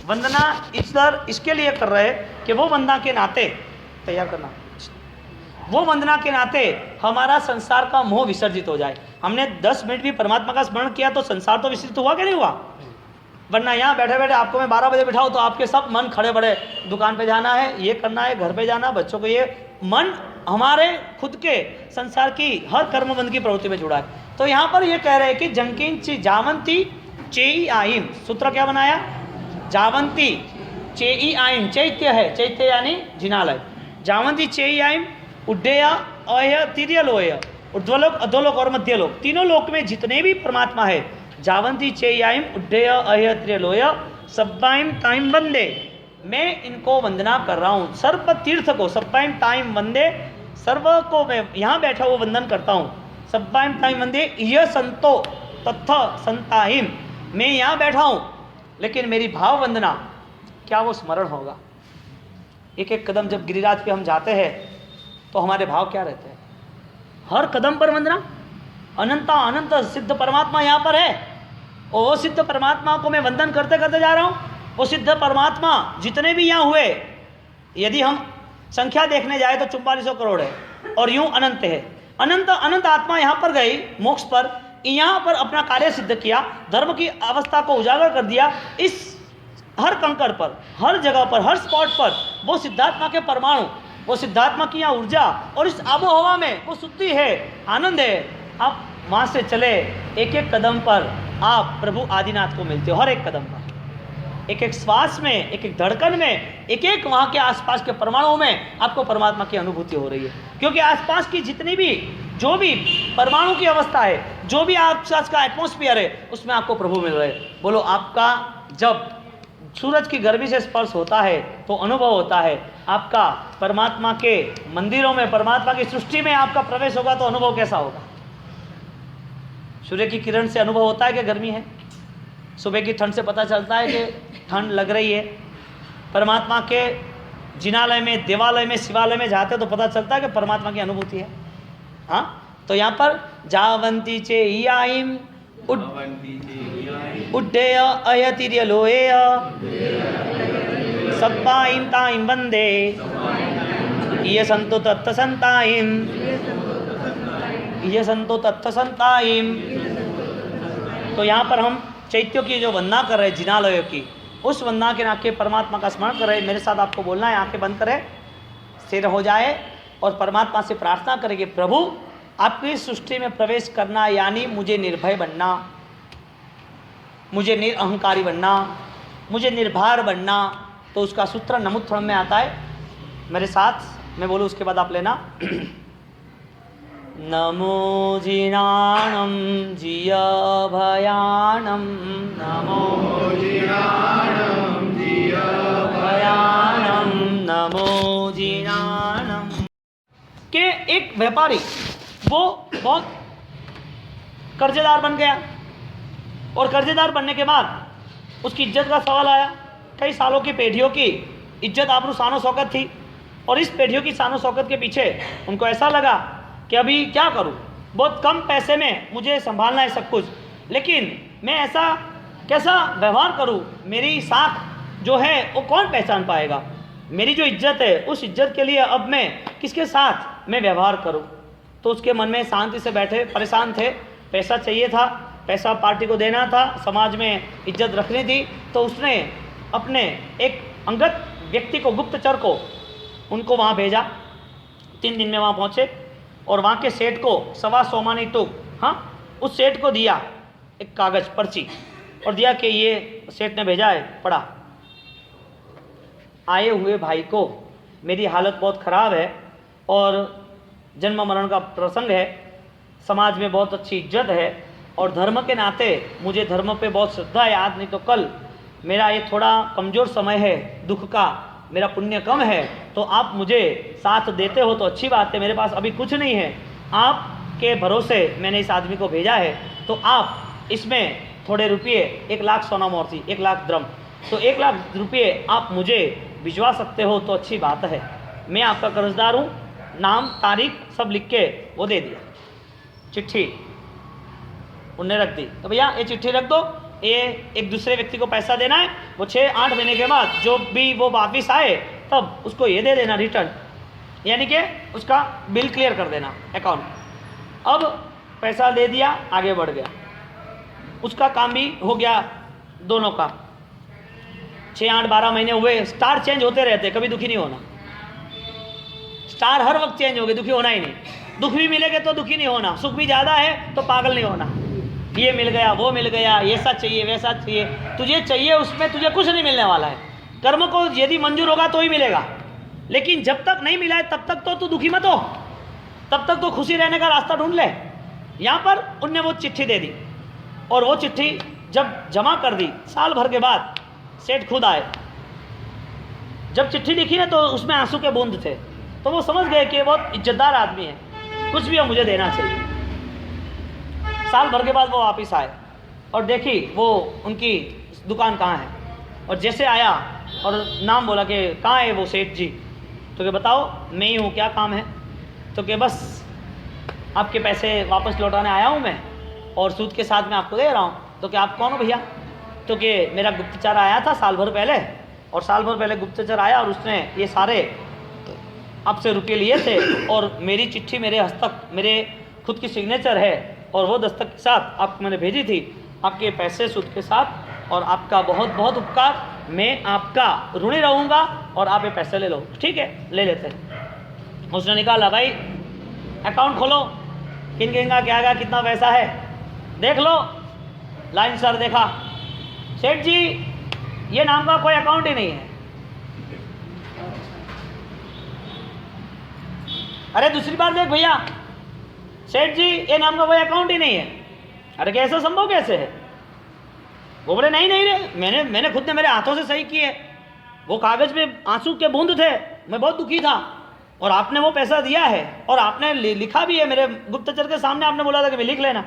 वंदना ईश्वर इसके लिए कर रहे कि वो वंदना के नाते तैयार करना, वो वंदना के नाते हमारा संसार का मोह विसर्जित हो जाए। हमने 10 मिनट भी परमात्मा का स्मरण किया तो संसार तो विसर्जित हुआ कि नहीं हुआ? वरना यहाँ बैठे बैठे आपको मैं 12 बजे बिठाऊँ तो आपके सब मन खड़े बड़े, दुकान पे जाना है, ये करना है, घर पे जाना, बच्चों को ये, मन हमारे खुद के संसार की हर कर्मबंध की प्रवृत्ति में जुड़ा है। तो यहाँ पर ये कह रहे हैं कि जंकिन जावंती चेई आईम, सूत्र क्या बनाया? जावंती चेई आईम, चैत्य है, चैत्य यानी जिनालय। जावंती चेई आईम उड्डया अय तिर्यलोय, ऊर्ध्वलोक अधोलोक और मध्यलोक, तीनों लोक में जितने भी परमात्मा है, जावंती चेयाइम उड्डय अय त्रिलोय सब्बाइम ताइम वंदे, मैं इनको वंदना कर रहा हूँ। सर्व तीर्थ को सब्बाइम ताइम वंदे, सर्व को मैं यहाँ बैठा हुआ वंदन करता हूँ। सब्बाइम ताइम वंदे यह संतो तथा संताहिम, मैं यहाँ बैठा हूँ लेकिन मेरी भाव वंदना क्या वो स्मरण होगा? एक एक कदम जब गिरिराज पे हम जाते हैं तो हमारे भाव क्या रहते हैं? हर कदम पर वंदना, अनंता अनंत सिद्ध परमात्मा यहाँ पर है और वो सिद्ध परमात्मा को मैं वंदन करते करते जा रहा हूँ। वो सिद्ध परमात्मा जितने भी यहाँ हुए, यदि हम संख्या देखने जाए तो 4400 करोड़ है और यूं अनंत है। अनंत अनंत आत्मा यहाँ पर गई मोक्ष पर, यहाँ पर अपना कार्य सिद्ध किया, धर्म की अवस्था को उजागर कर दिया। इस हर कंकड़ पर, हर जगह पर, हर स्पॉट पर वो सिद्धात्मा के परमाणु, वो सिद्धात्मा की यहाँ ऊर्जा और इस आबो हवा में वो शुद्धि है, आनंद है। आप वहाँ से चले, एक एक कदम पर आप प्रभु आदिनाथ को मिलते हो। हर एक कदम पर, एक एक श्वास में, एक एक धड़कन में, एक एक वहाँ के आसपास के परमाणुओं में आपको परमात्मा की अनुभूति हो रही है। क्योंकि आसपास की जितनी भी, जो भी परमाणु की अवस्था है, जो भी आसपास का एटमॉस्फेयर है, उसमें आपको प्रभु मिल रहे हैं। बोलो, आपका जब सूरज की गर्मी से स्पर्श होता है तो अनुभव होता है, आपका परमात्मा के मंदिरों में, परमात्मा की सृष्टि में आपका प्रवेश होगा तो अनुभव कैसा होगा? सूर्य की किरण से अनुभव होता है कि गर्मी है? सुबह की ठंड से पता चलता है कि ठंड लग रही है? परमात्मा के जिनालय में, देवालय में, शिवालय में जाते तो पता चलता है कि परमात्मा की अनुभूति है। हाँ, तो यहाँ पर जावंती चे याइम उड्डेय अयतिर्यलोय सब्बाइम ताइम वंदे ये संतो तत्थ संताइम, ये संतो तत्थ संताइम। तो यहाँ पर हम चैत्यों की जो वंदना कर रहे हैं, जिनालयों की, उस वंदना के नाके परमात्मा का स्मरण कर रहे हैं। मेरे साथ आपको बोलना है, आंखें बंद करें, स्थिर हो जाए और परमात्मा से प्रार्थना करेंगे, प्रभु आपकी सृष्टि में प्रवेश करना यानी मुझे निर्भय बनना, मुझे निरअहंकारी बनना, मुझे निर्भर बनना। तो उसका सूत्र नमुत्थम में आता है। मेरे साथ मैं बोलूँ, उसके बाद आप लेना। नमो जिनाणं जिय भयाणं, नमो जिनाणं जिय भयाणं, नमो जिनाणं। के एक व्यापारी वो बहुत कर्जेदार बन गया और कर्जेदार बनने के बाद उसकी इज्जत का सवाल आया। कई सालों की पेढ़ियों की इज्जत आबरू शानो शौकत थी और इस पेढ़ियों की शानो शौकत के पीछे उनको ऐसा लगा कि अभी क्या करूं, बहुत कम पैसे में मुझे संभालना है सब कुछ, लेकिन मैं ऐसा कैसा व्यवहार करूं, मेरी साख जो है वो कौन पहचान पाएगा, मेरी जो इज्जत है उस इज्जत के लिए अब मैं किसके साथ मैं व्यवहार करूं। तो उसके मन में शांति से बैठे, परेशान थे, पैसा चाहिए था, पैसा पार्टी को देना था, समाज में इज्जत रखनी थी। तो उसने अपने एक अंगत व्यक्ति को, गुप्तचर को, उनको वहाँ भेजा। 3 दिन में वहाँ पहुँचे और वहाँ के सेठ को 125 मानी टूक, हाँ, उस सेठ को दिया एक कागज़, पर्ची, और दिया कि ये सेठ ने भेजा है, पढ़ा। आए हुए भाई को, मेरी हालत बहुत ख़राब है और जन्म मरण का प्रसंग है, समाज में बहुत अच्छी इज्जत है और धर्म के नाते मुझे धर्म पे बहुत श्रद्धा है, आज नहीं तो कल मेरा ये थोड़ा कमज़ोर समय है, दुख का, मेरा पुण्य कम है, तो आप मुझे साथ देते हो तो अच्छी बात है। मेरे पास अभी कुछ नहीं है, आपके भरोसे मैंने इस आदमी को भेजा है, तो आप इसमें थोड़े रुपये, 1 लाख सोना मोहर थी, 1 लाख द्रम, तो 1 लाख रुपये आप मुझे भिजवा सकते हो तो अच्छी बात है। मैं आपका कर्जदार हूँ। नाम, तारीख सब लिख के वो दे दिया, चिट्ठी उनने रख दी। तो भैया ये चिट्ठी रख दो, ये एक दूसरे व्यक्ति को पैसा देना है, वो 6-8 महीने के बाद जो भी वो वापिस आए तब उसको ये दे देना रिटर्न, यानी कि उसका बिल क्लियर कर देना अकाउंट। अब पैसा दे दिया, आगे बढ़ गया, उसका काम भी हो गया दोनों का। 6-8-12 महीने हुए, स्टार चेंज होते रहते, कभी दुखी नहीं होना। स्टार हर वक्त चेंज हो गए, दुखी होना ही नहीं। दुख भी मिलेगा तो दुखी नहीं होना, सुख भी ज़्यादा है तो पागल नहीं होना। ये मिल गया, वो मिल गया, ऐसा चाहिए वैसा चाहिए, तुझे चाहिए उसमें तुझे कुछ नहीं मिलने वाला है। कर्म को यदि मंजूर होगा तो ही मिलेगा, लेकिन जब तक नहीं मिला है तब तक तो तू दुखी मत हो, तब तक तो खुशी रहने का रास्ता ढूंढ ले। यहाँ पर उनने वो चिट्ठी दे दी, और वो चिट्ठी जब जमा कर दी, साल भर के बाद सेठ खुद आए। जब चिट्ठी लिखी ना तो उसमें आंसू के बूंद थे, तो वो समझ गए कि बहुत इज्जतदार आदमी है, कुछ भी हो मुझे देना चाहिए। साल भर के बाद वो वापस आए और देखी वो उनकी दुकान कहाँ है, और जैसे आया और नाम बोला कि कहाँ है वो सेठ जी, तो क्या बताओ मैं ही हूँ, क्या काम है? तो क्या बस आपके पैसे वापस लौटाने आया हूँ मैं, और सूद के साथ मैं आपको दे रहा हूँ। तो क्या आप कौन हो भैया? तो कि मेरा गुप्तचर आया था साल भर पहले, और साल भर पहले गुप्तचर आया और उसने ये सारे आपसे रुपये लिए थे, और मेरी चिट्ठी मेरे हस्तक, मेरे खुद की सिग्नेचर है, और वो दस्तक के साथ आपको मैंने भेजी थी, आपके पैसे सूद के साथ, और आपका बहुत बहुत उपकार, मैं आपका ऋणी रहूँगा, और आप ये पैसे ले लो। ठीक है, ले लेते हैं। उसने निकाला, भाई अकाउंट खोलो, किन किन का क्या कितना पैसा है देख लो। लाइन सर देखा, सेठ जी ये नाम का कोई अकाउंट ही नहीं है। अरे दूसरी बार देख भैया, सेठ जी ये नाम का कोई अकाउंट ही नहीं है। अरे कैसा संभव, कैसे है? वो बोले नहीं नहीं रे, मैंने खुद ने मेरे हाथों से सही किए, वो कागज पे आंसू के बूंद थे, मैं बहुत दुखी था, और आपने वो पैसा दिया है, और आपने लिखा भी है मेरे गुप्तचर के सामने, आपने बोला था कि मैं लिख लेना।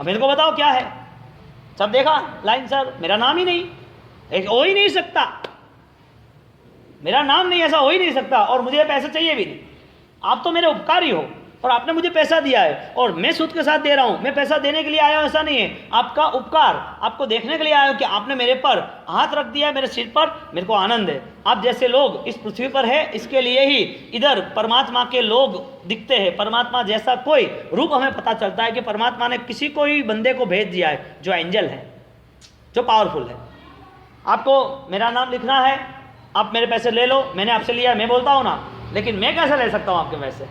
अब मेरे को बताओ क्या है? सब देखा, लाइन सर मेरा नाम ही नहीं, हो ही नहीं सकता, मेरा नाम नहीं, ऐसा हो ही नहीं सकता, और मुझे पैसे चाहिए भी नहीं। आप तो मेरे उपकारी हो, और आपने मुझे पैसा दिया है, और मैं सूद के साथ दे रहा हूं। मैं पैसा देने के लिए आया हूं ऐसा नहीं है, आपका उपकार आपको देखने के लिए आया हूं कि आपने मेरे पर हाथ रख दिया है, मेरे सिर पर, मेरे को आनंद है। आप जैसे लोग इस पृथ्वी पर है, इसके लिए ही इधर परमात्मा के लोग दिखते हैं। परमात्मा जैसा कोई रूप हमें पता चलता है कि परमात्मा ने किसी को ही बंदे को भेज दिया है जो एंजल है, जो पावरफुल है। आपको मेरा नाम लिखना है, आप मेरे पैसे ले लो, मैंने आपसे लिया, मैं बोलता हूँ ना, लेकिन मैं कैसे ले सकता हूँ आपके पैसे?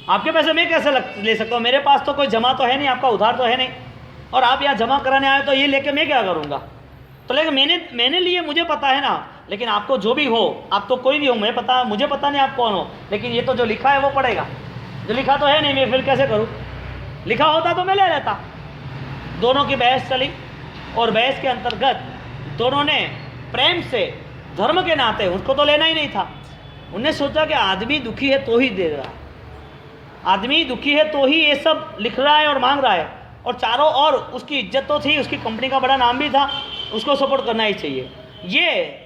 आपके पैसे मैं कैसे ले सकता हूँ? मेरे पास तो कोई जमा तो है नहीं, आपका उधार तो है नहीं, और आप यहाँ जमा कराने आए तो ये लेके मैं क्या करूँगा? तो लेकिन मैंने लिए, मुझे पता है ना, लेकिन आपको जो भी हो, आप तो कोई भी हो, मुझे पता नहीं आप कौन हो, लेकिन ये तो जो लिखा है वो पड़ेगा। जो लिखा तो है नहीं, मैं फिर कैसे करूँ? लिखा होता तो मैं ले लेता। दोनों की बहस चली, और बहस के अंतर्गत दोनों ने प्रेम से, धर्म के नाते, उसको तो लेना ही नहीं था, उन्हें सोचा कि आदमी दुखी है तो ही दे रहा है, आदमी दुखी है तो ही ये सब लिख रहा है और मांग रहा है, और चारों ओर उसकी इज्जत तो थी, उसकी कंपनी का बड़ा नाम भी था, उसको सपोर्ट करना ही चाहिए। ये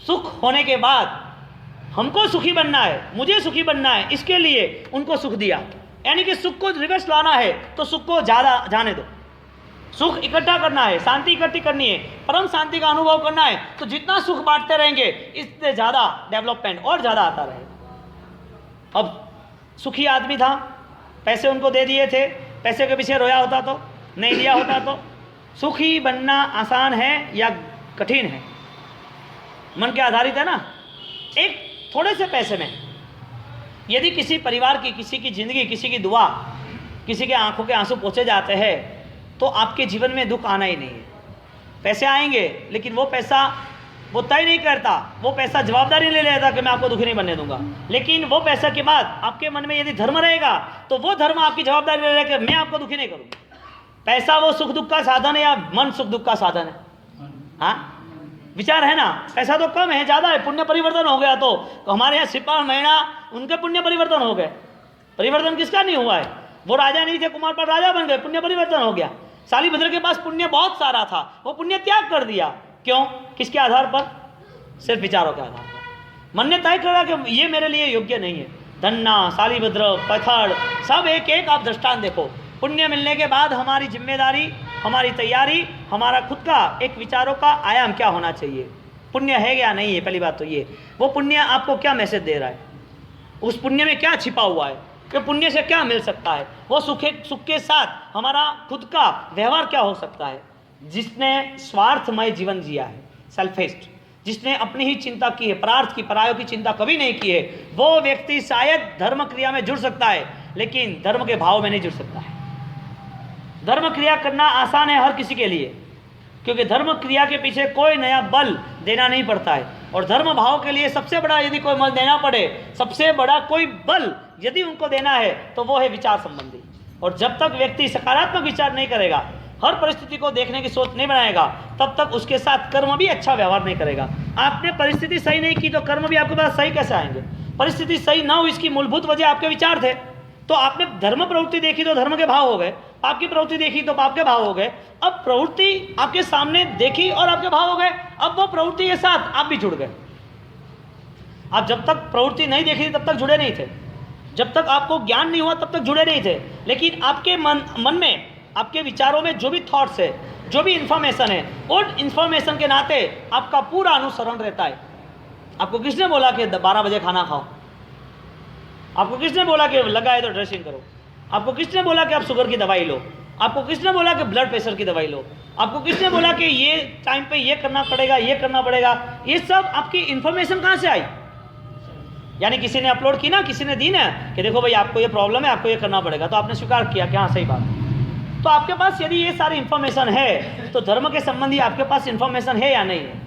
सुख होने के बाद हमको सुखी बनना है, मुझे सुखी बनना है, इसके लिए उनको सुख दिया। यानी कि सुख को रिवर्स लाना है तो सुख को ज़्यादा जाने दो, सुख इकट्ठा करना है, शांति इकट्ठी करनी है, परम शांति का अनुभव करना है, तो जितना सुख बांटते रहेंगे इससे ज़्यादा डेवलपमेंट और ज़्यादा आता रहेगा। अब सुखी आदमी था, पैसे उनको दे दिए थे, पैसे के पीछे रोया होता तो, नहीं दिया होता तो। सुखी बनना आसान है या कठिन है? मन के आधारित है ना। एक थोड़े से पैसे में यदि किसी परिवार की, किसी की जिंदगी, किसी की दुआ, किसी के आंखों के आंसू पोंछे जाते हैं, तो आपके जीवन में दुख आना ही नहीं है। पैसे आएंगे, लेकिन वो पैसा वो तय नहीं करता, वो पैसा जवाबदारी ले लेता कि मैं आपको दुखी नहीं बनने दूंगा। लेकिन वो पैसा के बाद आपके मन में यदि धर्म रहेगा, तो वो धर्म आपकी जवाबदारी ले लेगा कि मैं आपको दुखी नहीं करूँगा। पैसा वो सुख दुख का साधन है या मन सुख दुख का साधन है? हाँ, विचार है ना। पैसा तो कम है, ज़्यादा है, पुण्य परिवर्तन हो गया तो हमारे यहाँ सिपाही महीना, उनके पुण्य परिवर्तन हो गए। परिवर्तन किसका नहीं हुआ है? वो राजा नहीं थे, कुमार पर राजा बन गए, पुण्य परिवर्तन हो गया। शालिभद्र के पास पुण्य बहुत सारा था, वो पुण्य त्याग कर दिया। क्यों? किसके आधार पर? सिर्फ विचारों के आधार पर। मन ने तय करा कि ये मेरे लिए योग्य नहीं है। धन्ना, शालिभद्र, पथड़, सब एक एक आप दृष्टांत देखो। पुण्य मिलने के बाद हमारी जिम्मेदारी हमारी तैयारी, हमारा खुद का एक विचारों का आयाम क्या होना चाहिए, पुण्य है या नहीं है। पहली बात तो ये, वो पुण्य आपको क्या मैसेज दे रहा है, उस पुण्य में क्या छिपा हुआ है, कि पुण्य से क्या मिल सकता है, वो सुख के साथ हमारा खुद का व्यवहार क्या हो सकता है। जिसने स्वार्थमय जीवन जिया है, सेल्फिस्ट, जिसने अपनी ही चिंता की है, परार्थ की, परायों की चिंता कभी नहीं की है, वो व्यक्ति शायद धर्म क्रिया में जुड़ सकता है, लेकिन धर्म के भाव में नहीं जुड़ सकता है। धर्म क्रिया करना आसान है हर किसी के लिए, क्योंकि धर्म क्रिया के पीछे कोई नया बल देना नहीं पड़ता है। और धर्म भाव के लिए सबसे बड़ा यदि कोई बल देना पड़े, सबसे बड़ा कोई बल यदि उनको देना है तो वो है विचार संबंधी। और जब तक व्यक्ति सकारात्मक विचार नहीं करेगा, हर परिस्थिति को देखने की सोच नहीं बनाएगा, तब तक उसके साथ कर्म भी अच्छा व्यवहार नहीं करेगा। आपने परिस्थिति सही नहीं की तो कर्म भी आपके पास सही कैसे आएंगे। परिस्थिति सही ना हो, इसकी मूलभूत वजह आपके विचार थे। तो आपने धर्म प्रवृत्ति देखी तो धर्म के भाव हो गए, पाप की प्रवृत्ति देखी तो पाप के भाव हो गए। अब प्रवृत्ति आपके सामने देखी और आपके भाव हो गए, अब वो प्रवृत्ति के साथ आप भी जुड़ गए। आप जब तक प्रवृत्ति नहीं देखी थी तब तक जुड़े नहीं थे, जब तक आपको ज्ञान नहीं हुआ तब तक जुड़े नहीं थे। लेकिन आपके मन में, आपके विचारों में जो भी थॉट्स है, जो भी इंफॉर्मेशन है, उन इंफॉर्मेशन के नाते आपका पूरा अनुसरण रहता है। आपको किसने बोला कि 12 बजे खाना खाओ? आपको किसने बोला कि लगा है तो ड्रेसिंग करो? आपको किसने बोला कि आप शुगर की दवाई लो? आपको किसने बोला कि ब्लड प्रेशर की दवाई लो? आपको किसने बोला कि ये टाइम पे ये करना पड़ेगा, ये करना पड़ेगा? ये सब आपकी इंफॉर्मेशन कहाँ से आई? यानी किसी ने अपलोड की ना, किसी ने दी ना कि देखो भाई आपको ये प्रॉब्लम है, आपको ये करना पड़ेगा, तो आपने स्वीकार किया कि हाँ सही बात है। तो आपके पास यदि ये सारी इंफॉर्मेशन है तो धर्म के संबंधी आपके पास इंफॉर्मेशन है या नहीं है?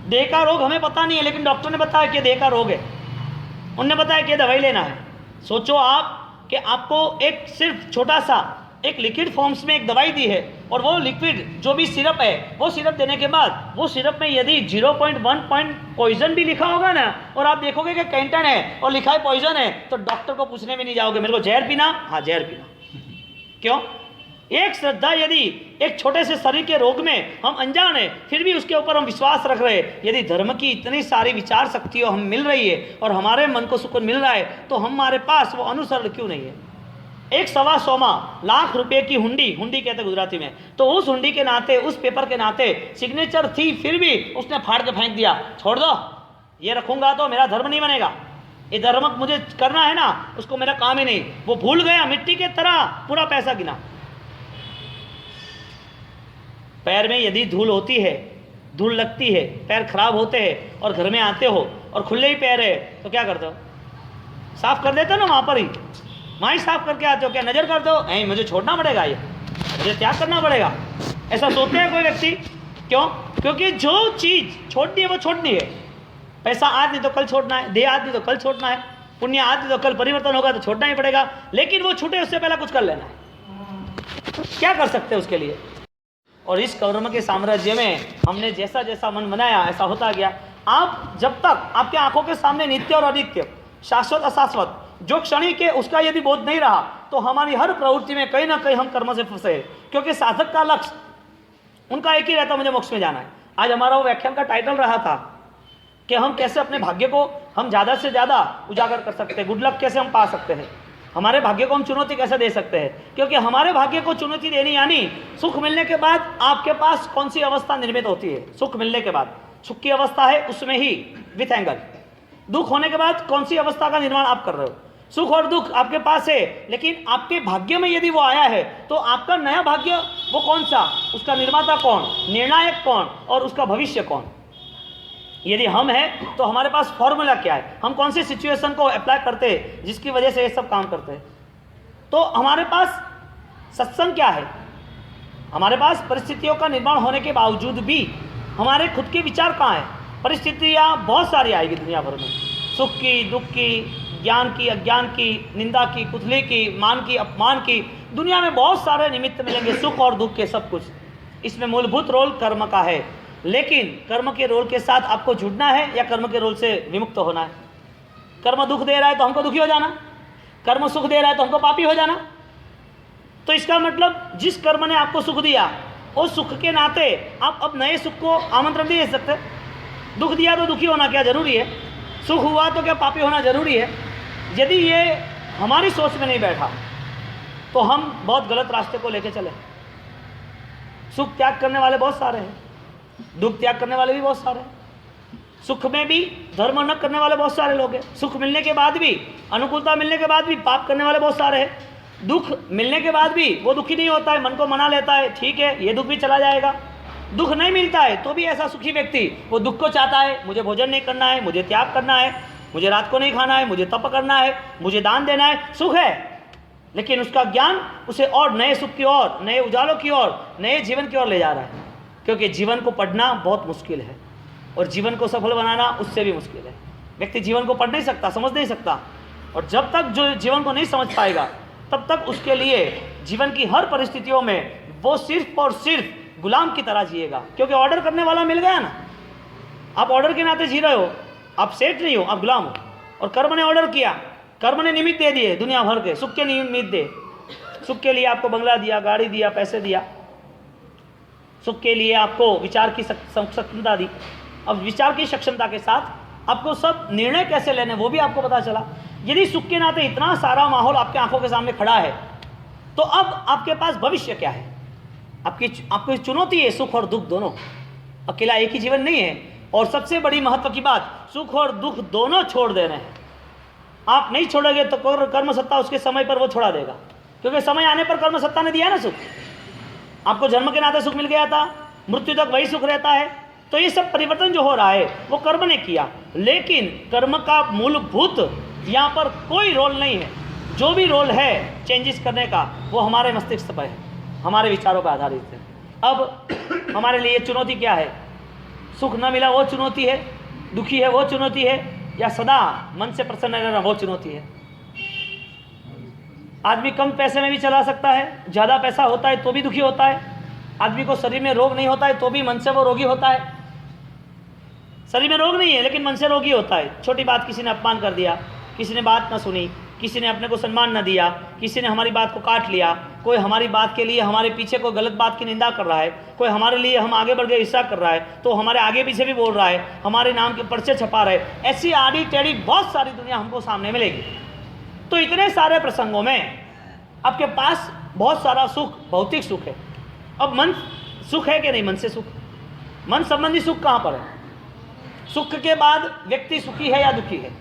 देह का रोग हमें पता नहीं है, लेकिन डॉक्टर ने बताया कि देह का रोग है, उनने बताया कि दवाई लेना है। सोचो आप कि आपको एक सिर्फ छोटा सा एक लिक्विड फॉर्म्स में एक दवाई दी है, और वो लिक्विड जो भी सिरप है, वो सिरप देने के बाद वो सिरप में यदि 0.1 पॉइजन भी लिखा होगा ना, और आप देखोगे कि कैंटन है और लिखा है पॉइजन है, तो डॉक्टर को पूछने भी नहीं जाओगे मेरे को जहर पीना? हाँ जहर पीना। क्यों? एक श्रद्धा यदि एक छोटे से शरीर के रोग में हम अनजान है, फिर भी उसके ऊपर हम विश्वास रख रहे हैं। यदि धर्म की इतनी सारी विचार शक्तियों हम मिल रही है और हमारे मन को सुकून मिल रहा है, तो हमारे पास वो अनुसरण क्यों नहीं है? 1.25 लाख रुपए की हुंडी, हुंडी कहते गुजराती में, तो उस हुंडी के नाते, उस पेपर के नाते सिग्नेचर थी, फिर भी उसने फाड़ के फेंक दिया। छोड़ दो, ये रखूंगा तो मेरा धर्म नहीं बनेगा, ये धर्म मुझे करना है ना, उसको मेरा काम ही नहीं। वो भूल गया, मिट्टी के तरह पूरा पैसा गिना। पैर में यदि धूल होती है, धूल लगती है, पैर खराब होते हैं और घर में आते हो और खुले ही पैर है, तो क्या करते हो? साफ कर देते हो ना, वहाँ पर ही, वहाँ ही साफ करके आते हो। क्या नजर करते हो नहीं मुझे छोड़ना पड़ेगा, ये मुझे त्याग करना पड़ेगा? ऐसा सोचते हैं कोई व्यक्ति? क्यों? क्योंकि जो चीज़ छोड़नी है वो छोड़नी है। पैसा आज नहीं तो कल छोड़ना है, देह आज नहीं तो कल छोड़ना है, पुण्य आज नहीं तो कल परिवर्तन होगा तो छोड़ना ही पड़ेगा। लेकिन वो छूटे उससे पहले कुछ कर लेना है। क्या कर सकते हैं उसके लिए? और इस कर्म के साम्राज्य में हमने जैसा जैसा मन बनाया ऐसा होता गया। आप जब तक आपके आंखों के सामने नित्य और अनित्य, शाश्वत अशाश्वत, जो क्षणिक है उसका यदि बोध नहीं रहा, तो हमारी हर प्रवृत्ति में कहीं ना कहीं हम कर्म से फंसे। क्योंकि साधक का लक्ष्य उनका एक ही रहता, मुझे मोक्ष में जाना है। आज हमारा वो व्याख्यान का टाइटल रहा था कि हम कैसे अपने भाग्य को हम ज़्यादा से ज़्यादा उजागर कर सकते हैं, गुड लक कैसे हम पा सकते हैं, हमारे भाग्य को हम चुनौती कैसे दे सकते हैं। क्योंकि हमारे भाग्य को चुनौती देनी यानी सुख मिलने के बाद आपके पास कौन सी अवस्था निर्मित होती है। सुख मिलने के बाद सुख की अवस्था है, उसमें ही विथ एंगल। दुख होने के बाद कौन सी अवस्था का निर्माण आप कर रहे हो? सुख और दुख आपके पास है, लेकिन आपके भाग्य में यदि वो आया है तो आपका नया भाग्य वो कौन सा, उसका निर्माता कौन, निर्णायक कौन और उसका भविष्य कौन? यदि हम हैं तो हमारे पास फॉर्मूला क्या है, हम कौन सी सिचुएशन को अप्लाई करते हैं जिसकी वजह से ये सब काम करते हैं। तो हमारे पास सत्संग क्या है? हमारे पास परिस्थितियों का निर्माण होने के बावजूद भी हमारे खुद के विचार कहाँ हैं? परिस्थितियाँ बहुत सारी आएगी दुनिया भर में, सुख की, दुख की, ज्ञान की, अज्ञान की, निंदा की, कुथले की, मान की, अपमान की, दुनिया में बहुत सारे निमित्त मिलेंगे, सुख और दुख के, सब कुछ। इसमें मूलभूत रोल कर्म का है, लेकिन कर्म के रोल के साथ आपको जुड़ना है या कर्म के रोल से विमुक्त होना है। कर्म दुख दे रहा है तो हमको दुखी हो जाना, कर्म सुख दे रहा है तो हमको पापी हो जाना। तो इसका मतलब जिस कर्म ने आपको सुख दिया, उस सुख के नाते आप अब नए सुख को आमंत्रण नहीं दे सकते। दुख दिया तो दुखी होना क्या जरूरी है? सुख हुआ तो क्या पापी होना जरूरी है? यदि ये हमारी सोच में नहीं बैठा, तो हम बहुत गलत रास्ते को लेके चले। सुख त्याग करने वाले बहुत सारे हैं, दुख त्याग करने वाले भी बहुत सारे हैं। सुख में भी धर्म न करने वाले बहुत सारे लोग हैं। सुख मिलने के बाद भी, अनुकूलता मिलने के बाद भी पाप करने वाले बहुत सारे हैं। दुख मिलने के बाद भी वो दुखी नहीं होता है, मन को मना लेता है, ठीक है ये दुख भी चला जाएगा। दुख नहीं मिलता है तो भी ऐसा सुखी व्यक्ति वो दुख को चाहता है, मुझे भोजन नहीं करना है, मुझे त्याग करना है, मुझे रात को नहीं खाना है, मुझे तप करना है, मुझे दान देना है। सुख है, लेकिन उसका ज्ञान उसे और नए सुख की ओर, नए उजालों की ओर, नए जीवन की ओर ले जा रहा है। क्योंकि जीवन को पढ़ना बहुत मुश्किल है और जीवन को सफल बनाना उससे भी मुश्किल है। व्यक्ति जीवन को पढ़ नहीं सकता, समझ नहीं सकता, और जब तक जो जीवन को नहीं समझ पाएगा तब तक उसके लिए जीवन की हर परिस्थितियों में वो सिर्फ और सिर्फ गुलाम की तरह जिएगा। क्योंकि ऑर्डर करने वाला मिल गया ना, आप ऑर्डर के नाते जी रहे हो, आप सेठ नहीं हो, आप गुलाम हो। और कर्म ने ऑर्डर किया, कर्म ने निमित्त दे दिए दुनिया भर के, सुख के निमित्त दे। सुख के लिए आपको बंगला दिया, गाड़ी दिया, पैसे दिया, सुख के लिए आपको विचार की सक्षमता दी। अब विचार की सक्षमता के साथ आपको सब निर्णय कैसे लेने वो भी आपको पता चला। यदि सुख के नाते इतना सारा माहौल आपके आंखों के सामने खड़ा है तो अब आपके पास भविष्य क्या है? आपकी चुनौती है सुख और दुख दोनों, अकेला एक ही जीवन नहीं है। और सबसे बड़ी महत्व की बात, सुख और दुख दोनों छोड़ देने हैं। आप नहीं छोड़ोगे तो कर्म सत्ता उसके समय पर वो छोड़ा देगा, क्योंकि समय आने पर कर्म सत्ता ने दिया ना सुख। आपको जन्म के नाते सुख मिल गया था, मृत्यु तक वही सुख रहता है। तो ये सब परिवर्तन जो हो रहा है वो कर्म ने किया, लेकिन कर्म का मूलभूत यहाँ पर कोई रोल नहीं है। जो भी रोल है चेंजेस करने का वो हमारे मस्तिष्क पर है, हमारे विचारों पर आधारित है। अब हमारे लिए चुनौती क्या है? सुख न मिला वो चुनौती है, दुखी है वो चुनौती है, या सदा मन से प्रसन्न रहना वो चुनौती है। आदमी कम पैसे में भी चला सकता है, ज़्यादा पैसा होता है तो भी दुखी होता है। आदमी को शरीर में रोग नहीं होता है तो भी मन से वो रोगी होता है। शरीर में रोग नहीं है लेकिन मन से रोगी होता है। छोटी बात, किसी ने अपमान कर दिया, किसी ने बात ना सुनी, किसी ने अपने को सम्मान न दिया, किसी ने हमारी बात को काट लिया, कोई हमारी बात के लिए हमारे पीछे कोई गलत बात की निंदा कर रहा है, कोई हमारे लिए हम आगे बढ़ गए ईर्ष्या कर रहा है तो हमारे आगे पीछे भी बोल रहा है, हमारे नाम के पर्चे छपा रहे। ऐसी आड़ी टेढ़ी बहुत सारी दुनिया हमको सामने मिलेगी। तो इतने सारे प्रसंगों में आपके पास बहुत सारा सुख, भौतिक सुख है। अब मन सुख है कि नहीं? मन से सुख, मन संबंधी सुख कहाँ पर है? सुख के बाद व्यक्ति सुखी है या दुखी है?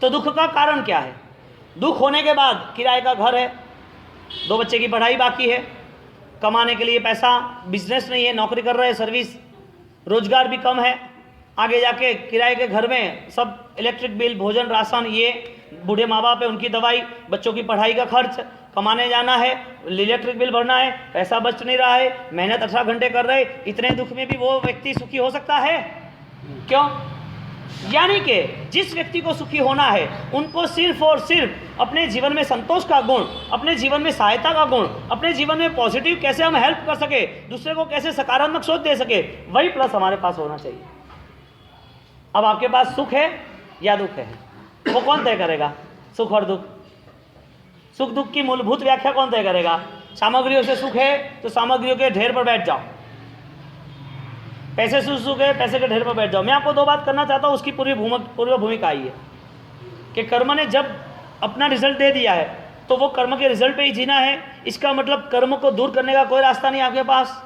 तो दुख का कारण क्या है? दुख होने के बाद किराए का घर है, 2 बच्चे की पढ़ाई बाकी है, कमाने के लिए पैसा, बिजनेस नहीं है, नौकरी कर रहे हैं, सर्विस, रोजगार भी कम है, आगे जाके किराए के घर में सब इलेक्ट्रिक बिल, भोजन, राशन, ये बूढ़े माँ बाप है उनकी दवाई, बच्चों की पढ़ाई का खर्च, कमाने जाना है, इलेक्ट्रिक बिल भरना है, पैसा बच नहीं रहा है, मेहनत 18 घंटे कर रहे, इतने दुख में भी वो व्यक्ति सुखी हो सकता है? क्यों? यानी कि जिस व्यक्ति को सुखी होना है उनको सिर्फ और सिर्फ अपने जीवन में संतोष का गुण, अपने जीवन में सहायता का गुण, अपने जीवन में पॉजिटिव कैसे हम हेल्प कर सके, दूसरे को कैसे सकारात्मक सोच दे सके, वही प्लस हमारे पास होना चाहिए। अब आपके पास सुख है या दुख है, वो कौन तय करेगा? सुख और दुख, सुख दुख की मूलभूत व्याख्या कौन तय करेगा? सामग्रियों से सुख है तो सामग्रियों के ढेर पर बैठ जाओ, पैसे से सुख है, पैसे के ढेर पर बैठ जाओ। मैं आपको 2 बात करना चाहता हूँ, उसकी पूर्व भूमिका आई है कि कर्म ने जब अपना रिजल्ट दे दिया है तो वो कर्म के रिजल्ट पे ही जीना है। इसका मतलब कर्म को दूर करने का कोई रास्ता नहीं आपके पास।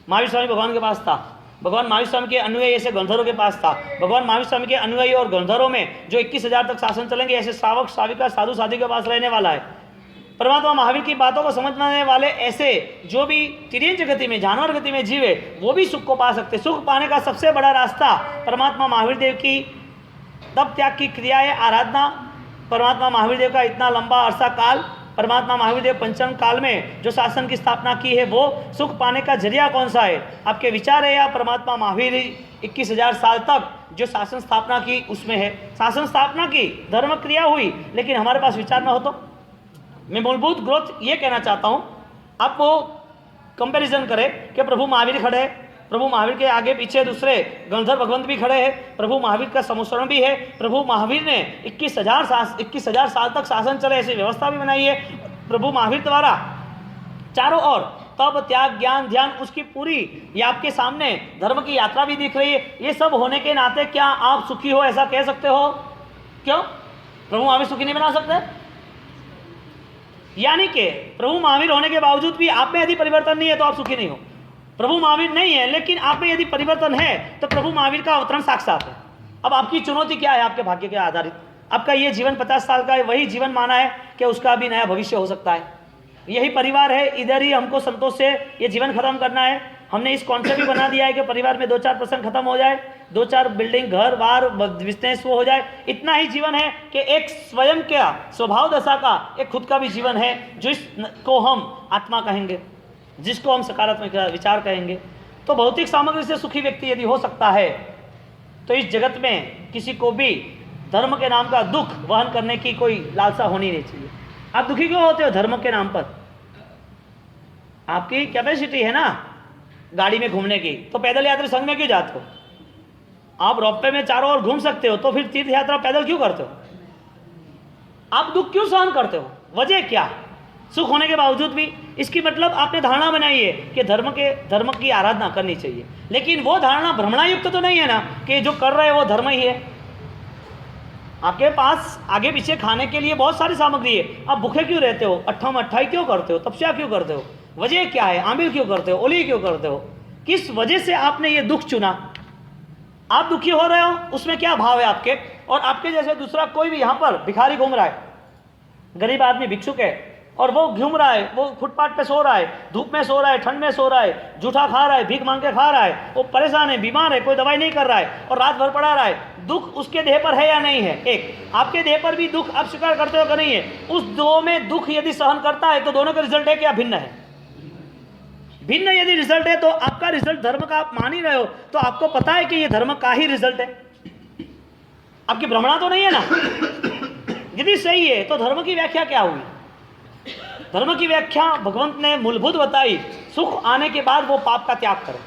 महावीर स्वामी भगवान के पास था, भगवान महावीर स्वामी के अनुयायी ऐसे गंधर्वों के पास था। भगवान महावीर स्वामी के अनुयायी और गंधर्वों में जो 21,000 तक शासन चलेंगे, ऐसे श्रावक श्राविका साधु साधु के पास रहने वाला है। परमात्मा महावीर की बातों को समझने वाले ऐसे जो भी तिर्यंच गति में, जानवर गति में जीवे, वो भी सुख को पा सकते। सुख पाने का सबसे बड़ा रास्ता परमात्मा महावीर देव की तप त्याग की क्रियाएं, आराधना, परमात्मा महावीर देव का इतना लंबा अरसा काल, परमात्मा महावीर देव पंचम काल में जो शासन की स्थापना की है, वो सुख पाने का जरिया कौन सा है? आपके विचार है या परमात्मा महावीर 21,000 साल तक जो शासन स्थापना की उसमें है? शासन स्थापना की, धर्म क्रिया हुई, लेकिन हमारे पास विचार ना हो तो? मैं मूलभूत ग्रोथ ये कहना चाहता हूँ, आप वो कंपैरिजन करें कि प्रभु महावीर खड़े हैं, प्रभु महावीर के आगे पीछे दूसरे गंधर्व भगवंत भी खड़े हैं, प्रभु महावीर का समुसरण भी है, प्रभु महावीर ने 21,000 साल तक शासन चले ऐसी व्यवस्था भी बनाई है प्रभु महावीर द्वारा। चारों ओर तप त्याग ज्ञान ध्यान उसकी पूरी ये आपके सामने धर्म की यात्रा भी दिख रही है। ये सब होने के नाते क्या आप सुखी हो ऐसा कह सकते हो? क्यों? प्रभु महावीर सुखी नहीं बना सकते? यानी कि प्रभु महावीर होने के बावजूद भी आप में यदि परिवर्तन नहीं है तो आप सुखी नहीं हो। प्रभु महावीर नहीं है लेकिन आप में यदि परिवर्तन है तो प्रभु महावीर का अवतरण साक्षात है। अब आपकी चुनौती क्या है? आपके भाग्य के आधारित आपका ये जीवन 50 साल का है, वही जीवन माना है कि उसका भी नया भविष्य हो सकता है। यही परिवार है, इधर ही हमको संतोष से ये जीवन खत्म करना है। हमने इस कॉन्सेप्ट भी बना दिया है कि परिवार में 2-4 पर्सन खत्म हो जाए, 2-4 बिल्डिंग, घर बार, बिजनेस वो हो जाए। इतना ही जीवन है कि एक स्वयं का स्वभाव दशा का एक खुद का भी जीवन है, जिसको हम आत्मा कहेंगे, जिसको हम सकारात्मक विचार कहेंगे। तो भौतिक सामग्री से सुखी व्यक्ति यदि हो सकता है तो इस जगत में किसी को भी धर्म के नाम का दुख वहन करने की कोई लालसा होनी नहीं चाहिए। आप दुखी क्यों होते हो? धर्म के नाम पर आपकी कैपेसिटी है ना गाड़ी में घूमने की, तो पैदल यात्रा संघ में क्यों जाते हो? आप रोपवे में चारों ओर घूम सकते हो, तो फिर तीर्थ यात्रा पैदल क्यों करते हो? आप दुख क्यों सहन करते हो? वजह क्या? सुख होने के बावजूद भी। इसकी मतलब आपने धारणा बनाई है कि धर्म की आराधना करनी चाहिए, लेकिन वो धारणा भ्रमणायुक्त तो नहीं है ना कि जो कर रहे हैं वो धर्म ही है। आपके पास आगे पीछे खाने के लिए बहुत सारी सामग्री है, आप भूखे क्यों रहते हो? अट्ठम अट्ठाई क्यों करते हो? तपस्या क्यों करते हो? वजह क्या है? आमिर क्यों करते हो? ओली क्यों करते हो? किस वजह से आपने ये दुख चुना? आप दुखी हो रहे हो, उसमें क्या भाव है आपके? और आपके जैसे दूसरा कोई भी यहाँ पर भिखारी घूम रहा है, गरीब आदमी भिक्षुक है, और वो घूम रहा है, वो फुटपाथ पे सो रहा है, धूप में सो रहा है, ठंड में सो रहा है, जूठा खा रहा है, भीख मांग के खा रहा है, वो परेशान है, बीमार है, कोई दवाई नहीं कर रहा है और रात भर पड़ा रहा है। दुख उसके देह पर है या नहीं है? एक आपके देह पर भी दुख आप स्वीकार करते हो कि नहीं है? उस दो में दुख यदि सहन करता है तो दोनों का रिजल्ट है क्या भिन्न है? भिन्न यदि रिजल्ट है तो आपका रिजल्ट धर्म का आप मान ही रहे हो, तो आपको पता है कि ये धर्म का ही रिजल्ट है, आपकी भ्रमणा तो नहीं है ना। यदि सही है तो धर्म की व्याख्या क्या हुई? धर्म की व्याख्या भगवंत ने मूलभूत बताई, सुख आने के बाद वो पाप का त्याग करे।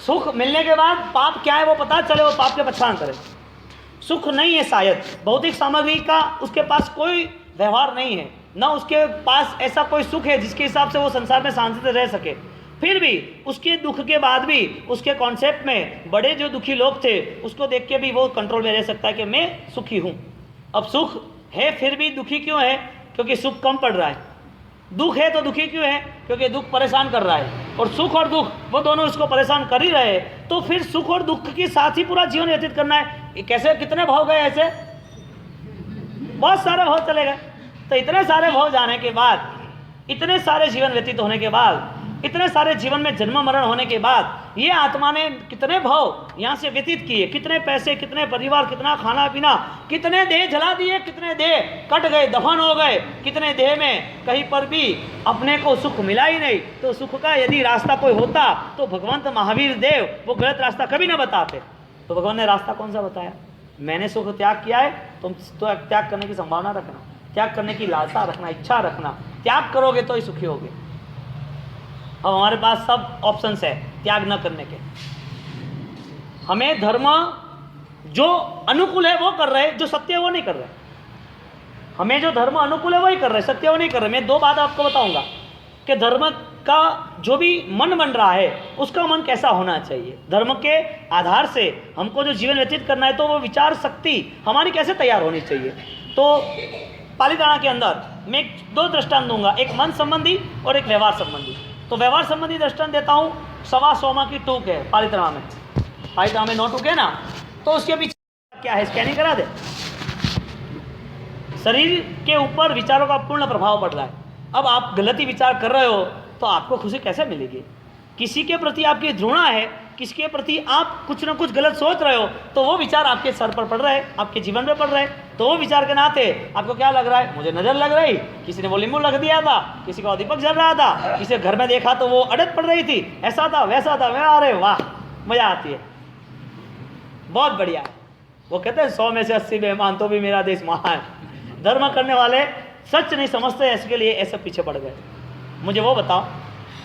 सुख मिलने के बाद पाप क्या है वो पता चले, वो पाप के पहचान करे। सुख नहीं है शायद, भौतिक सामग्री का उसके पास कोई व्यवहार नहीं है, ना उसके पास ऐसा कोई सुख है जिसके हिसाब से वो संसार में शांति से रह सके। फिर भी उसके दुख के बाद भी उसके कॉन्सेप्ट में बड़े जो दुखी लोग थे उसको देख के भी वो कंट्रोल में रह सकता है कि मैं सुखी हूँ। अब सुख है फिर भी दुखी क्यों है? क्योंकि सुख कम पड़ रहा है। दुख है तो दुखी क्यों है? क्योंकि दुख परेशान कर रहा है, और सुख और दुख वो दोनों इसको परेशान कर ही रहे हैं। तो फिर सुख और दुख के साथ ही पूरा जीवन व्यतीत करना है। कैसे कितने भाव गए ऐसे? बहुत सारे भाव चले गए। तो इतने सारे भाव जाने के बाद, इतने सारे जीवन व्यतीत होने के बाद, इतने सारे जीवन में जन्म मरण होने के बाद ये आत्मा ने कितने भाव यहाँ से व्यतीत किए, कितने पैसे, कितने परिवार, कितना खाना पीना, कितने देह जला दिए, कितने देह कट गए, दफन हो गए, कितने देह में कहीं पर भी अपने को सुख मिला ही नहीं। तो सुख का यदि रास्ता कोई होता तो भगवंत महावीर देव वो गलत रास्ता कभी ना बताते। तो भगवान ने रास्ता कौन सा बताया? मैंने सुख त्याग किया है, तुम तो त्याग करने की संभावना रखना, त्याग करने की लालसा रखना, इच्छा रखना। त्याग करोगे तो ही सुखी होगे। अब हमारे पास सब ऑप्शंस है त्याग न करने के। हमें धर्म जो अनुकूल है वो कर रहे, जो सत्य है वो नहीं कर रहे। हमें जो धर्म अनुकूल है वही कर रहे, सत्य वो नहीं कर रहे। मैं दो बात आपको बताऊंगा कि धर्म का जो भी मन बन रहा है उसका मन कैसा होना चाहिए। धर्म के आधार से हमको जो जीवन व्यतीत करना है तो वो विचार शक्ति हमारी कैसे तैयार होनी चाहिए। तो पालीताना के अंदर मैं दो दृष्टांत दूंगा, एक मन संबंधी और एक व्यवहार संबंधी। तो व्यवहार संबंधी दृष्टांत देता हूँ। 125 की टूक है पालीताना में, पालीताना में 9 टूक है ना, तो उसके पीछे क्या है? स्कैनिंग करा दे। शरीर के ऊपर विचारों का पूर्ण प्रभाव पड़ रहा है। अब आप गलती विचार कर रहे हो तो आपको खुशी कैसे मिलेगी? किसी के प्रति आपकी घृणा है, किसी के प्रति आप कुछ ना कुछ गलत सोच रहे हो, तो वो विचार आपके सर पर पड़ रहे हैं, आपके जीवन में पड़ रहे हैं। तो वो विचार के नाते आपको क्या लग रहा है? मुझे नजर लग रही, किसी ने वो नींबू लग दिया था, किसी का दीपक जल रहा था, किसी घर में देखा तो वो अड़त पड़ रही थी, ऐसा था वैसा था। मैं अरे वाह मजा आती है, बहुत बढ़िया है। वो कहते हैं 100 में से 80 मेहमान तो भी मेरा देश महान। धर्म करने वाले सच नहीं समझते, इसके लिए ऐसे पीछे पड़ गए। मुझे वो बताओ,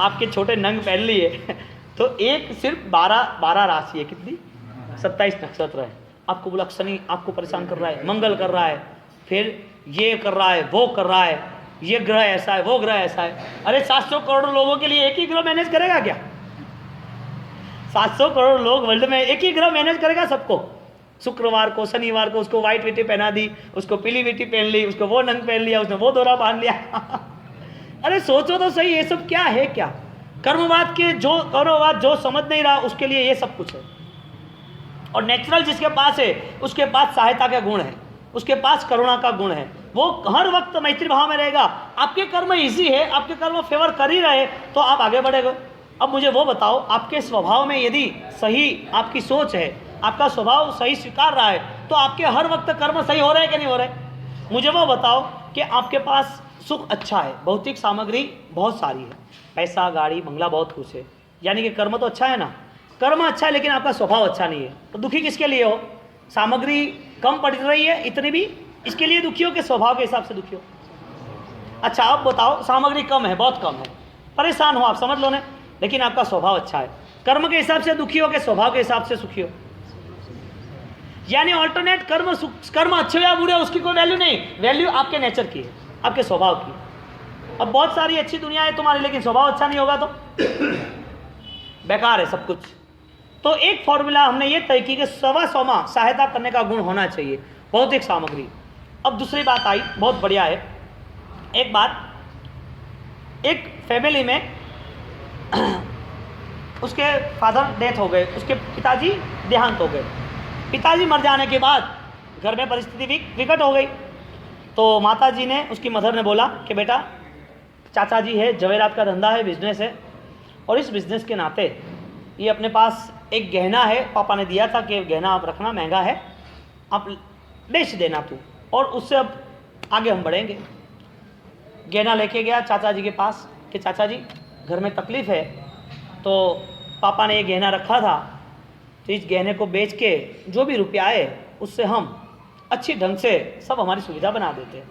आपके छोटे नंग पहन लिए तो एक सिर्फ 12 राशि है, कितनी? 27 नक्षत्र है। आपको बोला शनि आपको परेशान कर रहा है, मंगल कर रहा है, फिर ये कर रहा है, वो कर रहा है, ये ग्रह ऐसा है, वो ग्रह ऐसा है। अरे 700 करोड़ लोगों के लिए एक ही ग्रह मैनेज करेगा क्या? 700 करोड़ लोग वर्ल्ड में एक ही ग्रह मैनेज करेगा सबको? शुक्रवार को शनिवार को उसको व्हाइट विटी पहना दी, उसको पीली विटी पहन ली, उसको वो नंग पहन लिया, उसने वो दोरा बांध लिया। अरे सोचो तो सही, ये सब क्या है? क्या कर्मवाद के जो कर्मवाद जो समझ नहीं रहा उसके लिए ये सब कुछ है। और नेचुरल जिसके पास है उसके पास सहायता का गुण है, उसके पास करुणा का गुण है, वो हर वक्त मैत्री भाव में रहेगा। आपके कर्म इजी है, आपके कर्म फेवर कर ही रहे तो आप आगे बढ़ेगा। अब मुझे वो बताओ, आपके स्वभाव में यदि सही आपकी सोच है, आपका स्वभाव सही स्वीकार रहा है, तो आपके हर वक्त कर्म सही हो रहे हैं कि नहीं हो रहे? मुझे वो बताओ कि आपके पास सुख अच्छा है, भौतिक सामग्री बहुत सारी है, पैसा गाड़ी बंगला बहुत कुछ है, यानी कि कर्म तो अच्छा है ना, कर्म अच्छा है लेकिन आपका स्वभाव अच्छा नहीं है, तो दुखी किसके लिए हो? सामग्री कम पड़ रही है इतनी भी, इसके लिए दुखी हो कि स्वभाव के हिसाब से दुखी हो? अच्छा अब बताओ, सामग्री कम है, बहुत कम है, परेशान हो आप, समझ लो ना, लेकिन आपका स्वभाव अच्छा है, कर्म के हिसाब से दुखी हो कि स्वभाव के हिसाब से सुखी हो? यानी ऑल्टरनेट कर्म अच्छे या बुरे उसकी कोई वैल्यू नहीं, वैल्यू आपके नेचर की है, आपके स्वभाव की। अब बहुत सारी अच्छी दुनिया है तुम्हारी, लेकिन स्वभाव अच्छा नहीं होगा तो बेकार है सब कुछ। तो एक फॉर्मूला हमने ये तय की कि 125वां सहायता करने का गुण होना चाहिए, भौतिक सामग्री। अब दूसरी बात आई, बहुत बढ़िया है। एक बात, एक फैमिली में उसके फादर डेथ हो गए, उसके पिताजी देहांत हो गए। पिताजी मर जाने के बाद घर में परिस्थिति विकट हो गई, तो माता जी ने, उसकी मदर ने बोला कि बेटा, चाचा जी है, जवेरात का धंधा है, बिजनेस है, और इस बिजनेस के नाते ये अपने पास एक गहना है, पापा ने दिया था कि गहना आप रखना, महंगा है, आप बेच देना तू, और उससे अब आगे हम बढ़ेंगे। गहना लेके गया चाचा जी के पास कि चाचा जी घर में तकलीफ़ है, तो पापा ने ये गहना रखा था, तो इस गहने को बेच के जो भी रुपया आए उससे हम अच्छी ढंग से सब हमारी सुविधा बना देते हैं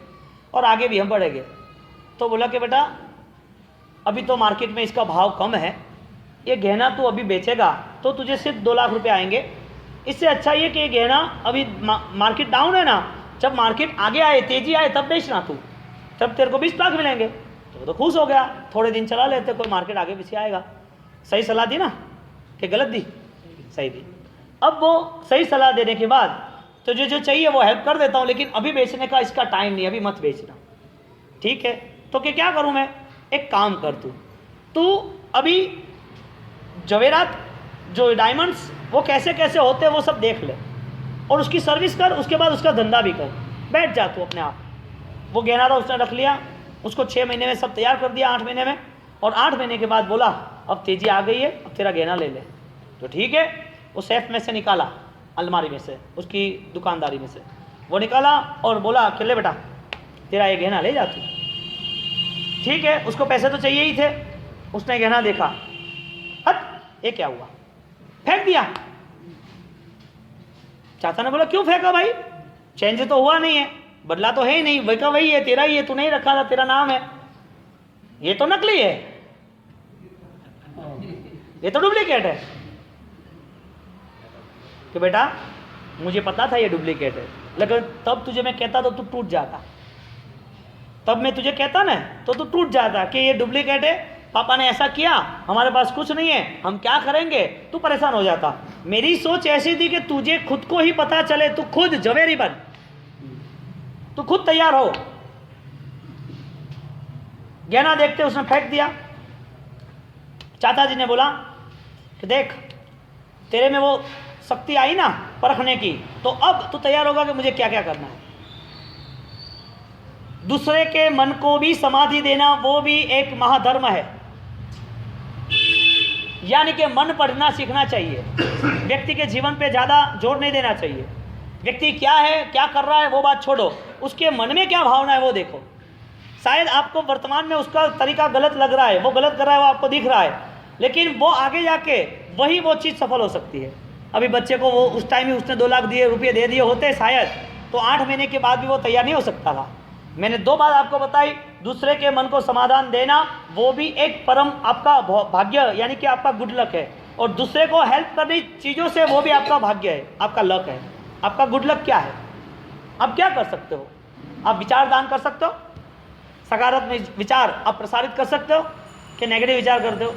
और आगे भी हम बढ़ेंगे। तो बोला कि बेटा, अभी तो मार्केट में इसका भाव कम है, ये गहना तू अभी बेचेगा तो तुझे सिर्फ 2 लाख रुपए आएंगे, इससे अच्छा ये कि ये गहना अभी मार्केट डाउन है ना, जब मार्केट आगे आए, तेजी आए, तब बेचना तू, तब तेरे को 20 लाख मिलेंगे। तो खुश हो गया, थोड़े दिन चला लेते, कोई मार्केट आगे पीछे आएगा। सही सलाह दी ना कि गलत दी? सही दी। अब वो सही सलाह देने के बाद तो जो चाहिए वो हेल्प कर देता हूँ, लेकिन अभी बेचने का इसका टाइम नहीं, अभी मत बेचना, ठीक है? तो क्या करूँ मैं? एक काम कर, तू अभी जवेरात जो डायमंड्स वो कैसे कैसे होते हैं वो सब देख ले और उसकी सर्विस कर, उसके बाद उसका धंधा भी कर, बैठ जा तू अपने आप। वो गहना था उसने रख लिया, उसको 6 महीने में सब तैयार कर दिया, 8 महीने में, और 8 महीने के बाद बोला अब तेजी आ गई है, अब तेरा गहना ले ले। तो ठीक है, वो सेफ में से निकाला, अलमारी में से, उसकी दुकानदारी में से वो निकाला और बोला कि ले बेटा, तेरा ये गहना ले जा तू। ठीक है, उसको पैसे तो चाहिए ही थे, उसने गहना देखा, हट ये क्या हुआ, फेंक दिया। चाचा ने बोला क्यों फेंका भाई, चेंज तो हुआ नहीं है, बदला तो है ही नहीं, वही का वही है, तेरा ही है, तू नहीं रखा था, तेरा नाम है, ये तो नकली है, ये तो डुप्लीकेट है। कि बेटा मुझे पता था ये डुप्लीकेट है, लेकिन तब तुझे मैं कहता तो तू टूट जाता, तब मैं तुझे कहता ना तो तू टूट जाता कि ये डुप्लीकेट है, पापा ने ऐसा किया, हमारे पास कुछ नहीं है, हम क्या करेंगे, तू परेशान हो जाता। मेरी सोच ऐसी थी कि तुझे खुद को ही पता चले, तू खुद जवेरी बन, तू खुद तैयार हो। गहना देखते उसने फेंक दिया। चाचा जी ने बोला कि देख तेरे में वो शक्ति आई ना परखने की, तो अब तू तैयार होगा कि मुझे क्या क्या करना है। दूसरे के मन को भी समाधि देना वो भी एक महाधर्म है, यानी कि मन पढ़ना सीखना चाहिए, व्यक्ति के जीवन पे ज़्यादा जोर नहीं देना चाहिए। व्यक्ति क्या है, क्या कर रहा है वो बात छोड़ो, उसके मन में क्या भावना है वो देखो। शायद आपको वर्तमान में उसका तरीका गलत लग रहा है, वो गलत कर रहा है, वो आपको दिख रहा है, लेकिन वो आगे जाके वही वो चीज़ सफल हो सकती है। अभी बच्चे को वो उस टाइम ही उसने 2 लाख रुपये दे दिए होते शायद, तो 8 महीने के बाद भी वो तैयार नहीं हो सकता था। मैंने 2 बात आपको बताई, दूसरे के मन को समाधान देना वो भी एक परम आपका भाग्य, यानी कि आपका गुड लक है, और दूसरे को हेल्प करनी चीज़ों से वो भी आपका भाग्य है, आपका लक है। आपका गुड लक क्या है? आप क्या कर सकते हो? आप विचार दान कर सकते हो, सकारात्मक विचार आप प्रसारित कर सकते हो कि नेगेटिव विचार करते हो?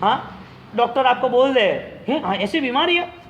हाँ, डॉक्टर आपको बोल दे हाँ ऐसी बीमारी है,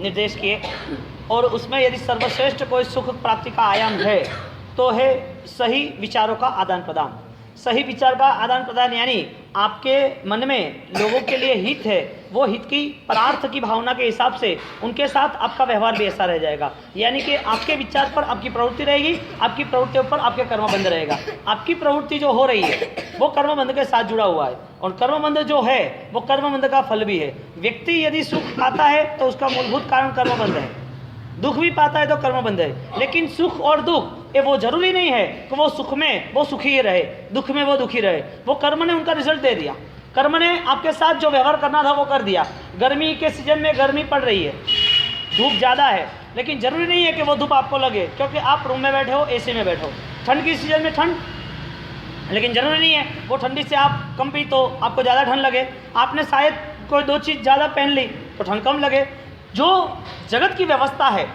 निर्देश किए, और उसमें यदि सर्वश्रेष्ठ कोई सुख प्राप्ति का आयाम है तो है सही विचारों का आदान प्रदान। सही विचार का आदान प्रदान यानी आपके मन में लोगों के लिए हित है, वो हित की परार्थ की भावना के हिसाब से उनके साथ आपका व्यवहार भी ऐसा रह जाएगा। यानी कि आपके विचार पर आपकी प्रवृत्ति रहेगी, आपकी प्रवृत्तियों पर आपके कर्मबंध रहेगा। आपकी प्रवृत्ति जो हो रही है वो कर्मबंध के साथ जुड़ा हुआ है, और कर्मबंध जो है वो कर्मबंध का फल भी है। व्यक्ति यदि सुख पाता है तो उसका मूलभूत कारण कर्मबंध है, दुख भी पाता है तो कर्मबंध है। लेकिन सुख और दुख ये वो जरूरी नहीं है कि वो सुख में वो सुखी ही रहे, दुख में वो दुखी रहे। वो कर्म ने उनका रिजल्ट दे दिया, कर्म ने आपके साथ जो व्यवहार करना था वो कर दिया। गर्मी के सीजन में गर्मी पड़ रही है, धूप ज़्यादा है, लेकिन जरूरी नहीं है कि वो धूप आपको लगे, क्योंकि आप रूम में बैठे हो, एसी में बैठो। ठंड की सीजन में ठंड, लेकिन जरूरी नहीं है वो ठंडी से आप कम पी तो आपको ज़्यादा ठंड लगे। आपने शायद कोई दो चीज़ ज़्यादा पहन ली तो ठंड कम लगे। जो जगत की व्यवस्था है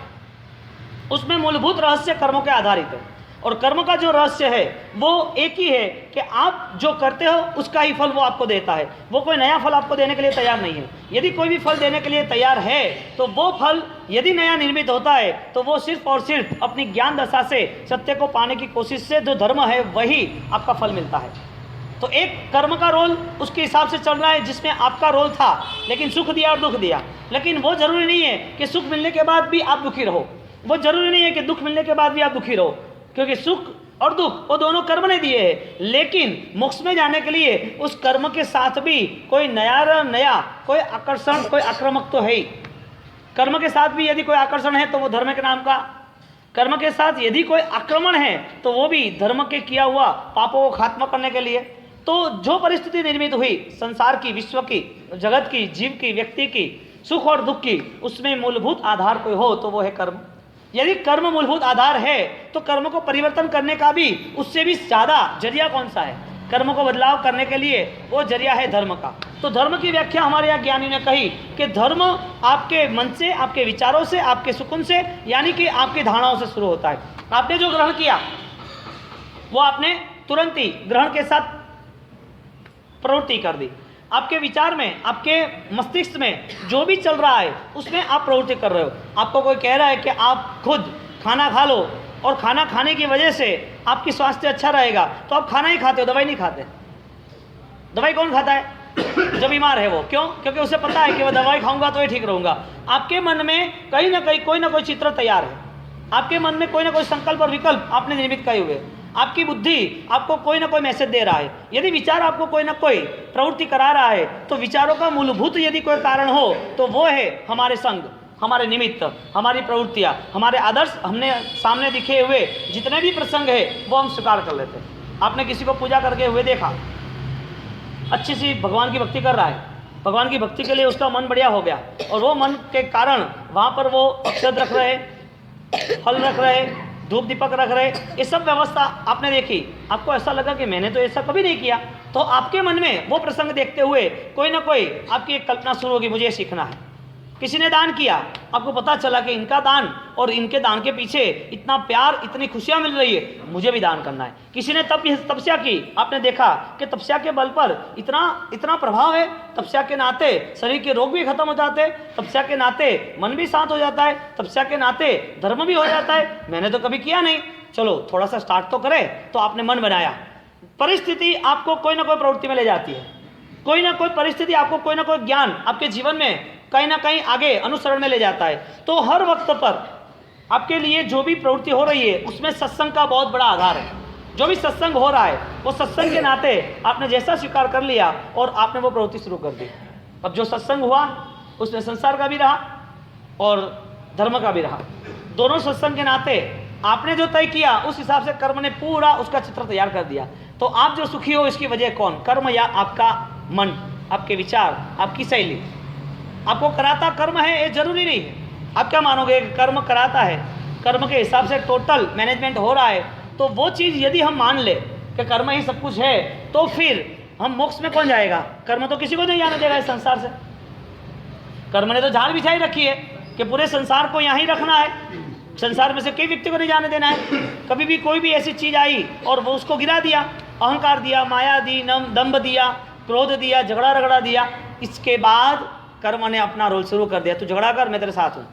उसमें मूलभूत रहस्य कर्मों के आधारित है, और कर्म का जो रहस्य है वो एक ही है कि आप जो करते हो उसका ही फल वो आपको देता है। वो कोई नया फल आपको देने के लिए तैयार नहीं है। यदि कोई भी फल देने के लिए तैयार है तो वो फल यदि नया निर्मित होता है तो वो सिर्फ और सिर्फ अपनी ज्ञान दशा से सत्य को पाने की कोशिश से जो धर्म है वही आपका फल मिलता है। तो एक कर्म का रोल उसके हिसाब से चल रहा है जिसमें आपका रोल था, लेकिन सुख दिया और दुख दिया। लेकिन वो जरूरी नहीं है कि सुख मिलने के बाद भी आप दुखी रहो, वो जरूरी नहीं है कि दुख मिलने के बाद भी आप दुखी रहो, क्योंकि सुख और दुख वो दोनों कर्म ने दिए हैं। लेकिन मोक्ष में जाने के लिए उस कर्म के साथ भी कोई नया कोई आकर्षण, कोई आक्रामक तो है ही। कर्म के साथ भी यदि कोई आकर्षण है तो वो धर्म के नाम का, कर्म के साथ यदि कोई आक्रमण है तो वो भी धर्म के किया हुआ पापों को खात्मा करने के लिए। तो जो परिस्थिति निर्मित हुई संसार की, विश्व की, जगत की, जीव की, व्यक्ति की, सुख और दुख की, उसमें मूलभूत आधार कोई हो तो वो है कर्म। यदि कर्म मूलभूत आधार है तो कर्म को परिवर्तन करने का भी उससे भी ज़्यादा जरिया कौन सा है? कर्म को बदलाव करने के लिए वो जरिया है धर्म का। तो धर्म की व्याख्या हमारे यहाँ ज्ञानी ने कही कि धर्म आपके मन से, आपके विचारों से, आपके सुकून से, यानी कि आपकी धारणाओं से शुरू होता है। आपने जो ग्रहण किया वो आपने तुरंत ही ग्रहण के साथ प्रवृत्ति कर दी। आपके विचार में, आपके मस्तिष्क में जो भी चल रहा है उसमें आप प्रवृत्ति कर रहे हो। आपको कोई कह रहा है कि आप खुद खाना खा लो और खाना खाने की वजह से आपकी स्वास्थ्य अच्छा रहेगा, तो आप खाना ही खाते हो, दवाई नहीं खाते। दवाई कौन खाता है? जो बीमार है वो। क्यों? क्योंकि उसे पता है कि वह दवाई खाऊंगा तो ही ठीक रहूंगा। आपके मन में कहीं ना कहीं कोई ना कोई चित्र तैयार है, आपके मन में कोई ना कोई संकल्प और विकल्प आपने निर्मित किए हुए। आपकी बुद्धि आपको कोई ना कोई मैसेज दे रहा है। यदि विचार आपको कोई ना कोई प्रवृत्ति करा रहा है तो विचारों का मूलभूत यदि कोई कारण हो तो वो है हमारे संग, हमारे निमित्त, हमारी प्रवृत्तियाँ, हमारे आदर्श। हमने सामने दिखे हुए जितने भी प्रसंग है वो हम स्वीकार कर लेते हैं। आपने किसी को पूजा करके हुए देखा, अच्छी सी भगवान की भक्ति कर रहा है, भगवान की भक्ति के लिए उसका मन बढ़िया हो गया, और वो मन के कारण वहाँ पर वो अक्षत रख रहे, फल रख रहे, धूप दीपक रख रहे, ये सब व्यवस्था आपने देखी। आपको ऐसा लगा कि मैंने तो ऐसा कभी नहीं किया, तो आपके मन में वो प्रसंग देखते हुए कोई ना कोई आपकी एक कल्पना शुरू होगी, मुझे सीखना है। किसी ने दान किया, आपको पता चला कि इनका दान और इनके दान के पीछे इतना प्यार, इतनी खुशियां मिल रही है, मुझे भी दान करना है। किसी ने तपस्या की, आपने देखा कि तपस्या के बल पर इतना प्रभाव है, तपस्या के नाते शरीर के रोग भी खत्म हो जाते हैं, तपस्या के नाते मन भी शांत हो जाता है, तपस्या के नाते धर्म भी हो जाता है। मैंने तो कभी किया नहीं, चलो थोड़ा सा स्टार्ट तो करे, तो आपने मन बनाया। परिस्थिति आपको कोई ना कोई प्रवृत्ति में ले जाती है, कोई ना कोई परिस्थिति आपको कोई ना कोई ज्ञान आपके जीवन में कहीं ना कहीं आगे अनुसरण में ले जाता है। तो हर वक्त पर आपके लिए जो भी प्रवृत्ति हो रही है उसमें सत्संग का बहुत बड़ा आधार है। जो भी सत्संग हो रहा है वो सत्संग के नाते आपने जैसा स्वीकार कर लिया और आपने वो प्रवृत्ति शुरू कर दी। अब जो सत्संग हुआ उसमें संसार का भी रहा और धर्म का भी रहा। दोनों सत्संग के नाते आपने जो तय किया उस हिसाब से कर्म ने पूरा उसका चित्र तैयार कर दिया। तो आप जो सुखी हो इसकी वजह कौन? कर्म या आपका मन, आपके विचार, आपकी शैली? आपको कराता कर्म है ये जरूरी नहीं है। आप क्या मानोगे? कर्म कराता है, कर्म के हिसाब से टोटल मैनेजमेंट हो रहा है, तो वो चीज़ यदि हम मान ले कि कर्म ही सब कुछ है तो फिर हम मोक्ष में कौन जाएगा? कर्म तो किसी को नहीं जाने देगा इस संसार से। कर्म ने तो झाड़ बिछाई रखी है कि पूरे संसार को यहाँ ही रखना है, संसार में से कई व्यक्ति को नहीं जाने देना है। कभी भी कोई भी ऐसी चीज़ आई और वो उसको गिरा दिया, अहंकार दिया, माया दी, दंभ दिया, क्रोध दिया, झगड़ा रगड़ा दिया, इसके बाद कर्म ने अपना रोल शुरू कर दिया। तू झगड़ा कर, मैं तेरे साथ हूँ।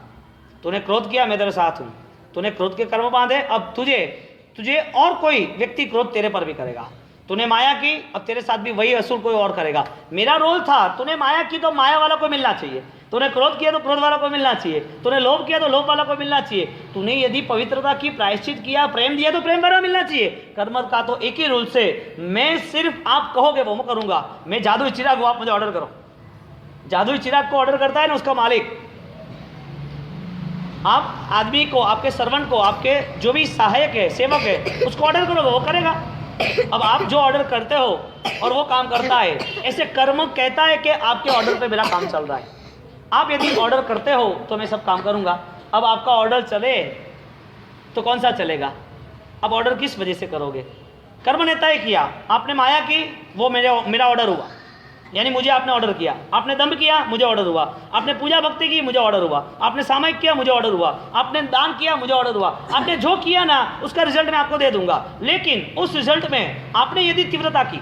तूने क्रोध किया, मैं तेरे साथ हूँ। तूने क्रोध के कर्म बांधे, अब तुझे और कोई व्यक्ति क्रोध तेरे पर भी करेगा। तूने माया की, अब तेरे साथ भी वही असुर कोई और करेगा। मेरा रोल था, तूने माया की तो माया वाला को मिलना चाहिए, तूने क्रोध किया तो क्रोध वाला को मिलना चाहिए, तूने लोभ किया तो लोभ वाला को मिलना चाहिए, तूने यदि पवित्रता की, प्रायश्चित किया, प्रेम दिया तो प्रेम वाला मिलना चाहिए। कर्म का तो एक ही रूल से, मैं सिर्फ आप कहोगे वो मैं करूंगा। मैं जादुई चिराग हूं, आप मुझे ऑर्डर करो। जादुई चिराग को ऑर्डर करता है ना उसका मालिक। आप आदमी को, आपके सर्वेंट को, आपके जो भी सहायक है, सेवक है, उसको ऑर्डर करोगे वो करेगा। अब आप जो ऑर्डर करते हो और वो काम करता है, ऐसे कर्म कहता है कि आपके ऑर्डर पे मेरा काम चल रहा है। आप यदि ऑर्डर करते हो तो मैं सब काम करूंगा। अब आपका ऑर्डर चले तो कौन सा चलेगा? अब ऑर्डर किस वजह से करोगे? कर्म ने तय किया, आपने माया की, वो मेरा ऑर्डर हुआ, यानी मुझे आपने ऑर्डर किया। आपने दंभ किया, मुझे ऑर्डर हुआ। आपने पूजा भक्ति की, मुझे ऑर्डर हुआ। आपने सामयिक किया, मुझे ऑर्डर हुआ। आपने दान किया, मुझे ऑर्डर हुआ। आपने जो किया ना उसका रिजल्ट मैं आपको दे दूंगा। लेकिन उस रिजल्ट में आपने यदि तीव्रता की,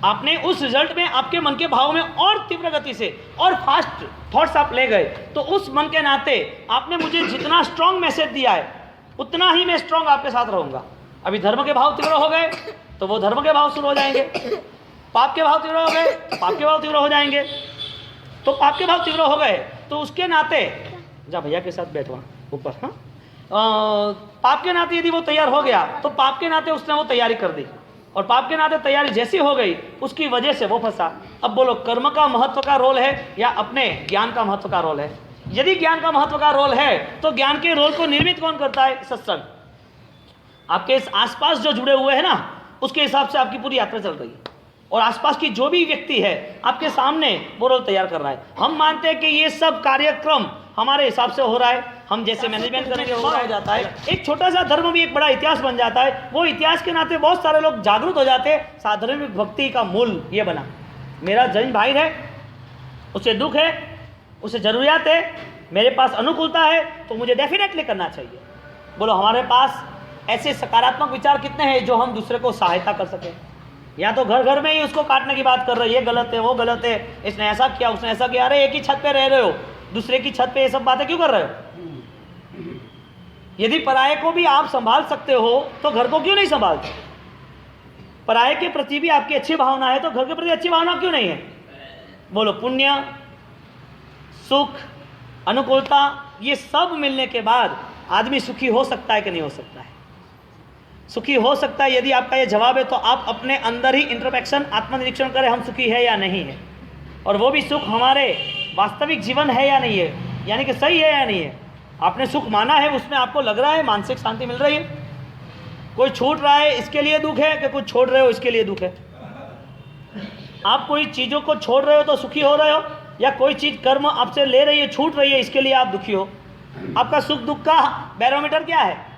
आपने उस रिजल्ट में आपके मन के भाव में और तीव्र गति से और फास्ट थॉट्स आप ले गए, तो उस मन के नाते आपने मुझे जितना स्ट्रांग मैसेज दिया है उतना ही मैं स्ट्रांग आपके साथ रहूंगा। अभी धर्म के भाव तीव्र हो गए तो वो धर्म के भाव शुरू हो जाएंगे। पाप के भाव तीव्र हो गए, पाप के भाव तीव्र हो जाएंगे। तो पाप के भाव तीव्र हो गए तो उसके नाते, जा भैया के साथ बैठवा ऊपर। हाँ, पाप के नाते यदि वो तैयार हो गया तो पाप के नाते उसने वो तैयारी कर दी, और पाप के नाते तैयारी जैसी हो गई उसकी वजह से वो फंसा। अब बोलो, कर्म का महत्व का रोल है या अपने ज्ञान का महत्व का रोल है? यदि ज्ञान का महत्व का रोल है तो ज्ञान के रोल को निर्मित कौन करता है? सत्संग। आपके इस आसपास जो जुड़े हुए हैं ना, उसके हिसाब से आपकी पूरी यात्रा चल रही है, और आसपास की जो भी व्यक्ति है आपके सामने वो रोल तैयार कर रहा है। हम मानते हैं कि ये सब कार्यक्रम हमारे हिसाब से हो रहा है, हम जैसे मैनेजमेंट करेंगे हो जाता है। एक छोटा सा धर्म भी एक बड़ा इतिहास बन जाता है। वो इतिहास के नाते बहुत सारे लोग जागरूक हो जाते हैं। साधारण भक्ति का मूल ये बना, मेरा जैन भाई है, उसे दुख है, उसे जरूरियात है, मेरे पास अनुकूलता है तो मुझे डेफिनेटली करना चाहिए। बोलो, हमारे पास ऐसे सकारात्मक विचार कितने हैं जो हम दूसरे को सहायता कर सकें? या तो घर घर में ही उसको काटने की बात कर रहे हैं, ये गलत है, वो गलत है, इसने ऐसा किया, उसने ऐसा किया। अरे एक ही छत पे रह रहे हो, दूसरे की छत पे ये सब बातें क्यों कर रहे हो? यदि पराये को भी आप संभाल सकते हो तो घर को क्यों नहीं संभालते? पराये के प्रति भी आपकी अच्छी भावना है तो घर के प्रति अच्छी भावना क्यों नहीं है? बोलो, पुण्य, सुख, अनुकूलता, ये सब मिलने के बाद आदमी सुखी हो सकता है कि नहीं हो सकता है? सुखी हो सकता है। यदि आपका ये जवाब है तो आप अपने अंदर ही इंट्रोस्पेक्शन, आत्मनिरीक्षण करें, हम सुखी है या नहीं है, और वो भी सुख हमारे वास्तविक जीवन है या नहीं है, यानी कि सही है या नहीं है। आपने सुख माना है, उसमें आपको लग रहा है मानसिक शांति मिल रही है, कोई छूट रहा है इसके लिए दुख है, कि कुछ छोड़ रहे हो इसके लिए दुख है? आप कोई चीज़ों को छोड़ रहे हो तो सुखी हो रहे हो, या कोई चीज़ कर्म आपसे ले रही है, छूट रही है, इसके लिए आप दुखी हो? आपका सुख दुख का बैरोमीटर क्या है?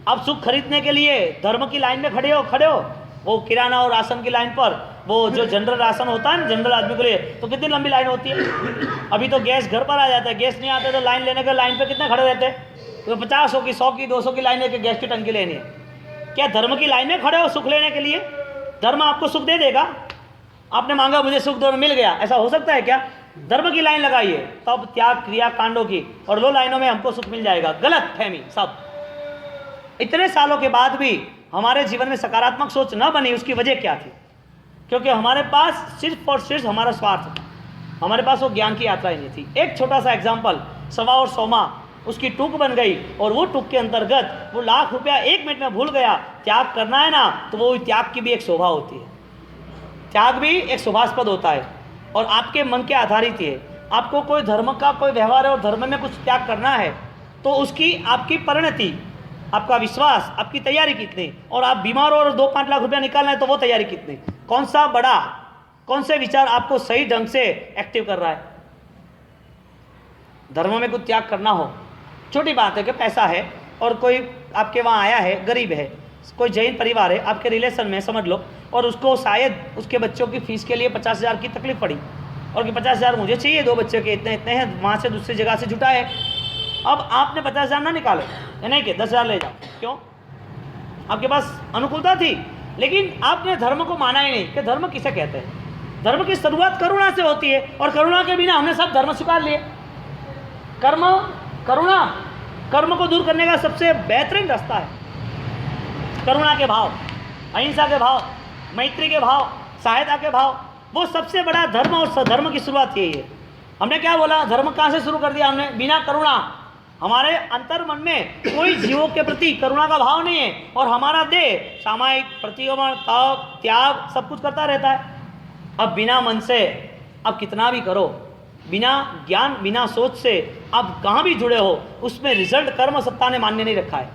आप सुख खरीदने के लिए धर्म की लाइन में खड़े हो, वो किराना और राशन की लाइन पर, वो जो जनरल राशन होता है ना जनरल आदमी के लिए, तो कितनी लंबी लाइन होती है। अभी तो गैस घर पर आ जाता है, गैस नहीं आते तो लाइन लेने के लाइन पे कितने खड़े रहते हैं? तो 50 की, 100 की, 200 की लाइन है, गैस की टंकी लेनी है। क्या धर्म की लाइन में खड़े हो सुख लेने के लिए? धर्म आपको सुख दे देगा? आपने मांगा मुझे सुख दो, मिल गया, ऐसा हो सकता है क्या? धर्म की लाइन लगाइए, तब त्याग क्रिया कांडों की और दो लाइनों में हमको सुख मिल जाएगा। गलत फहमी सब। इतने सालों के बाद भी हमारे जीवन में सकारात्मक सोच न बनी, उसकी वजह क्या थी? क्योंकि हमारे पास सिर्फ और सिर्फ हमारा स्वार्थ था, हमारे पास वो ज्ञान की यात्रा ही नहीं थी। एक छोटा सा एग्जाम्पल, सवा और सोमा, उसकी टूक बन गई, और वो टूक के अंतर्गत वो लाख रुपया 1 मिनट में भूल गया। त्याग करना है ना, तो वो त्याग की भी एक शोभा होती है, त्याग भी एक शोभास्पद होता है, और आपके मन के आधारित है। आपको कोई धर्म का कोई व्यवहार है और धर्म में कुछ त्याग करना है, तो उसकी आपकी परिणति, आपका विश्वास, आपकी तैयारी कितनी, और आप बीमार हो और 2-5 लाख रुपया निकालना है तो वो तैयारी कितनी, कौन सा बड़ा, कौन से विचार आपको सही ढंग से एक्टिव कर रहा है। धर्म में कुछ त्याग करना हो, छोटी बात है कि पैसा है और कोई आपके वहाँ आया है, गरीब है, कोई जैन परिवार है आपके रिलेशन में समझ लो, और उसको शायद उसके बच्चों की फीस के लिए 50,000 की तकलीफ पड़ी, और कि 50,000 मुझे चाहिए, 2 बच्चे के इतने इतने हैं, वहाँ से दूसरी जगह से जुटा है। अब आपने 50,000 ना निकाले, नहीं कि 10,000 ले जाओ, क्यों? आपके पास अनुकूलता थी, लेकिन आपने धर्म को माना ही नहीं कि धर्म किसे कहते हैं। धर्म की शुरुआत करुणा से होती है, और करुणा के बिना हमने सब धर्म स्वीकार लिए। करुणा कर्म को दूर करने का सबसे बेहतरीन रास्ता है। करुणा के भाव, अहिंसा के भाव, मैत्री के भाव, सहायता के भाव, वो सबसे बड़ा धर्म और सधर्म की शुरुआत यही है। हमने क्या बोला, धर्म कहाँ से शुरू कर दिया हमने? बिना करुणा, हमारे अंतर मन में कोई जीवों के प्रति करुणा का भाव नहीं है, और हमारा देह सामायिक प्रतिक्रमण, तप, त्याग सब कुछ करता रहता है। अब बिना मन से अब कितना भी करो, बिना ज्ञान बिना सोच से आप कहाँ भी जुड़े हो, उसमें रिजल्ट कर्म सत्ता ने मान्य नहीं रखा है।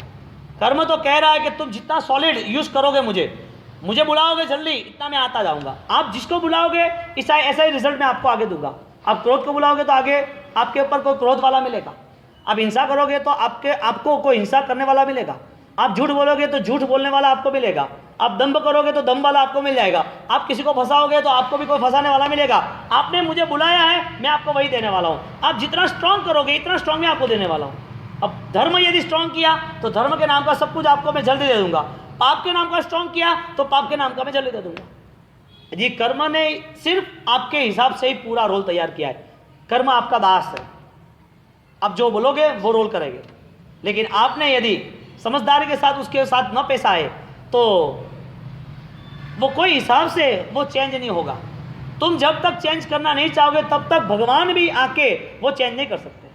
कर्म तो कह रहा है कि तुम जितना सॉलिड यूज करोगे, मुझे बुलाओगे जल्दी, इतना मैं आता जाऊंगा। आप जिसको बुलाओगे ऐसा ही रिजल्ट मैं आपको आगे दूंगा। आप क्रोध को बुलाओगे तो आगे आपके ऊपर कोई क्रोध वाला मिलेगा। आप हिंसा करोगे तो आपको कोई हिंसा करने वाला मिलेगा। आप झूठ बोलोगे तो झूठ बोलने वाला आपको मिलेगा। आप दंभ करोगे तो दंभ वाला आपको मिल जाएगा। आप किसी को फंसाओगे तो आपको भी कोई फंसाने वाला मिलेगा। आपने मुझे बुलाया है, मैं आपको वही देने वाला हूँ। आप जितना स्ट्रांग करोगे इतना स्ट्रांग मैं आपको देने वाला हूँ। अब धर्म यदि स्ट्रांग किया तो धर्म के नाम का सब कुछ आपको मैं जल्दी दे दूंगा। पाप के नाम का स्ट्रांग किया तो पाप के नाम का मैं जल्दी दे दूंगा। जी, कर्म ने सिर्फ आपके हिसाब से ही पूरा रोल तैयार किया है। कर्म आपका दास है, आप जो बोलोगे वो रोल करेंगे। लेकिन आपने यदि समझदारी के साथ उसके साथ न पेश आए तो वो कोई हिसाब से वो चेंज नहीं होगा। तुम जब तक चेंज करना नहीं चाहोगे तब तक भगवान भी आके वो चेंज नहीं कर सकते।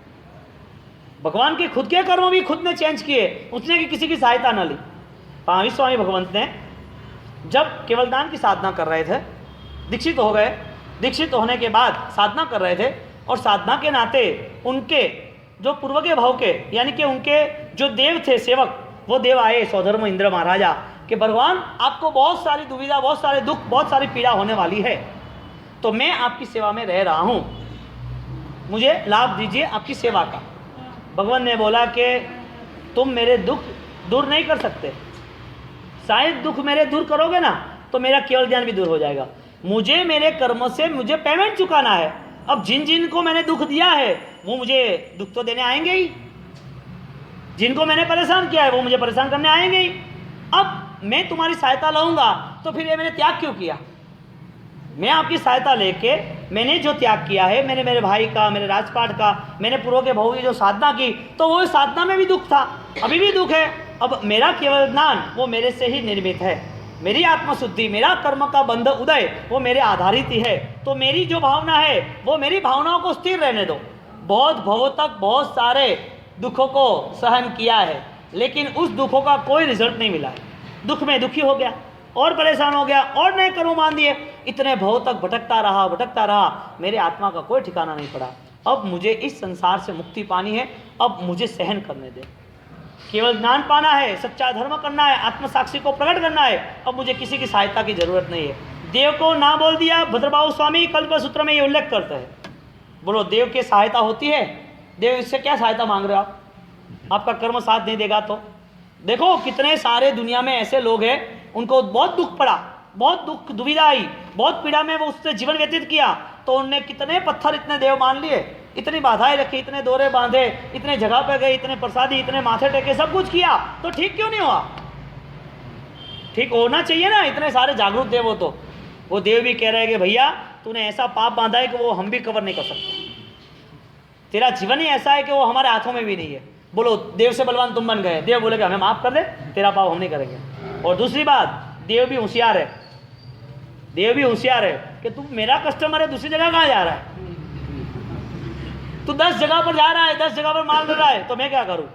भगवान के खुद के कर्म भी खुद ने चेंज किए, उसने कि किसी की सहायता न ली। महावीर स्वामी भगवंत ने जब केवलदान की साधना कर रहे थे, दीक्षित हो गए। दीक्षित होने के बाद साधना कर रहे थे, और साधना के नाते उनके जो पूर्व के भाव के यानी कि उनके जो देव थे सेवक, वो देव आए स्वधर्म इंद्र महाराजा कि भगवान आपको बहुत सारी दुविधा, बहुत सारे दुख, बहुत सारी पीड़ा होने वाली है, तो मैं आपकी सेवा में रह रहा हूँ, मुझे लाभ दीजिए आपकी सेवा का। भगवान ने बोला कि तुम मेरे दुख दूर नहीं कर सकते, शायद दुख मेरे दूर करोगे ना तो मेरा केवल ज्ञान भी दूर हो जाएगा। मुझे मेरे कर्म से मुझे पेमेंट चुकाना है। अब जिन जिन को मैंने दुख दिया है वो मुझे दुख तो देने आएंगे ही, जिनको मैंने परेशान किया है वो मुझे परेशान करने आएंगे ही। अब मैं तुम्हारी सहायता लाऊंगा तो फिर ये मैंने त्याग क्यों किया? मैं आपकी सहायता लेके मैंने जो त्याग किया है, मैंने मेरे भाई का, मेरे राजपाट का, मैंने पूर्व के भाव की जो साधना की, तो वो साधना में भी दुख था, अभी भी दुख है। अब मेरा केवल ज्ञान वो मेरे से ही निर्मित है, मेरी आत्मशुद्धि, मेरा कर्म का बंध उदय वो मेरे आधारित ही है। तो मेरी जो भावना है वो मेरी भावनाओं को स्थिर रहने दो। बहुत भवों तक बहुत सारे दुखों को सहन किया है, लेकिन उस दुखों का कोई रिजल्ट नहीं मिला है। दुख में दुखी हो गया और परेशान हो गया और नए कर्म मान दिए, इतने भव तक भटकता रहा, मेरे आत्मा का कोई ठिकाना नहीं पड़ा। अब मुझे इस संसार से मुक्ति पानी है, अब मुझे सहन करने दे, केवल ज्ञान पाना है, सच्चा धर्म करना है, आत्म साक्षी को प्रकट करना है। अब मुझे किसी की सहायता की जरूरत नहीं है। देव को ना बोल दिया। भद्रबाहु स्वामी कल्प सूत्र में ये उल्लेख करते हैं। बोलो, देव की सहायता होती है? देव इससे क्या सहायता मांग रहे हो आप? आपका कर्म साथ नहीं देगा तो देखो कितने सारे दुनिया में ऐसे लोग हैं, उनको बहुत दुख पड़ा, बहुत दुख दुविधा आई, बहुत पीड़ा में वो उससे जीवन व्यतीत किया, तो उनने कितने पत्थर, इतने देव मान लिए, इतनी बाधाएं रखी, इतने दौरे बांधे, इतने जगह पे गए, इतने प्रसादी, इतने माथे टेके, सब कुछ किया, तो ठीक क्यों नहीं हुआ? ठीक होना चाहिए ना। इतने सारे जागरूक देव हो तो वो देव भी कह रहे हैं कि भैया तूने ऐसा पाप बांधा है कि वो हम भी कवर नहीं कर सकते, तेरा जीवन ही ऐसा है कि वो हमारे हाथों में भी नहीं है। बोलो, देव से बलवान तुम बन गए। देव बोलेगा हमें माफ कर दे, तेरा पाप हम नहीं करेंगे। और दूसरी बात, देव भी होशियार है, देव भी होशियार है कि तू मेरा कस्टमर है, दूसरी जगह कहाँ जा रहा है? तू 10 जगह पर जा रहा है, 10 जगह पर माल दे रहा है, तो मैं क्या करूँ?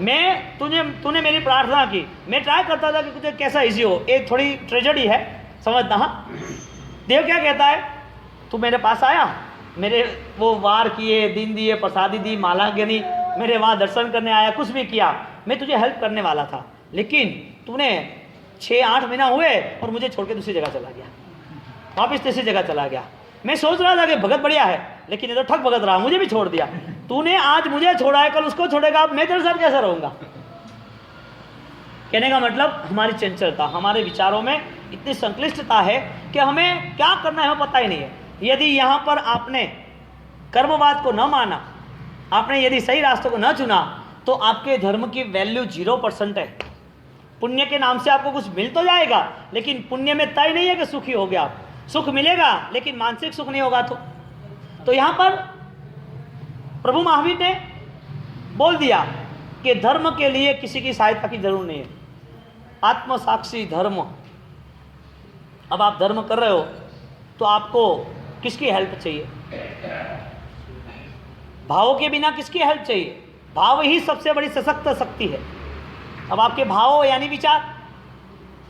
मैं तूने मेरी प्रार्थना की, मैं ट्राई करता था कि तुझे कैसा इजी हो। एक थोड़ी ट्रेजेडी है, समझता। हाँ, देव क्या कहता है, तू मेरे पास आया, मेरे वो वार किए, दिन दिए, प्रसादी दी, माला गिनी, मेरे वहाँ दर्शन करने आया, कुछ भी किया, मैं तुझे हेल्प करने वाला था, लेकिन तूने 6-8 महीना हुए और मुझे छोड़ के दूसरी जगह चला गया, वापस तीसरी जगह चला गया। मैं सोच रहा था कि भगत बढ़िया है, लेकिन ये तो ठग भगत रहा, मुझे भी छोड़ दिया। तूने आज मुझे छोड़ा है, कल उसको छोड़ेगा, अब मैं तेरे साथ कैसा रहूँगा? कहने का मतलब हमारी चंचलता, हमारे विचारों में इतनी संक्लिष्टता है कि हमें क्या करना है हमें पता ही नहीं है। यदि यहाँ पर आपने कर्मवाद को न माना, आपने यदि सही रास्तों को न चुना, तो आपके धर्म की वैल्यू 0% है। पुण्य के नाम से आपको कुछ मिल तो जाएगा, लेकिन पुण्य में तय नहीं है कि सुखी हो गया आप। सुख मिलेगा लेकिन मानसिक सुख नहीं होगा तो यहाँ पर प्रभु महावीर ने बोल दिया कि धर्म के लिए किसी की सहायता की जरूर नहीं है। आत्मसाक्षी धर्म। अब आप धर्म कर रहे हो तो आपको किसकी हेल्प चाहिए? भावों के बिना किसकी हेल्प चाहिए? भाव ही सबसे बड़ी सशक्त शक्ति है। अब आपके भाव यानी विचार,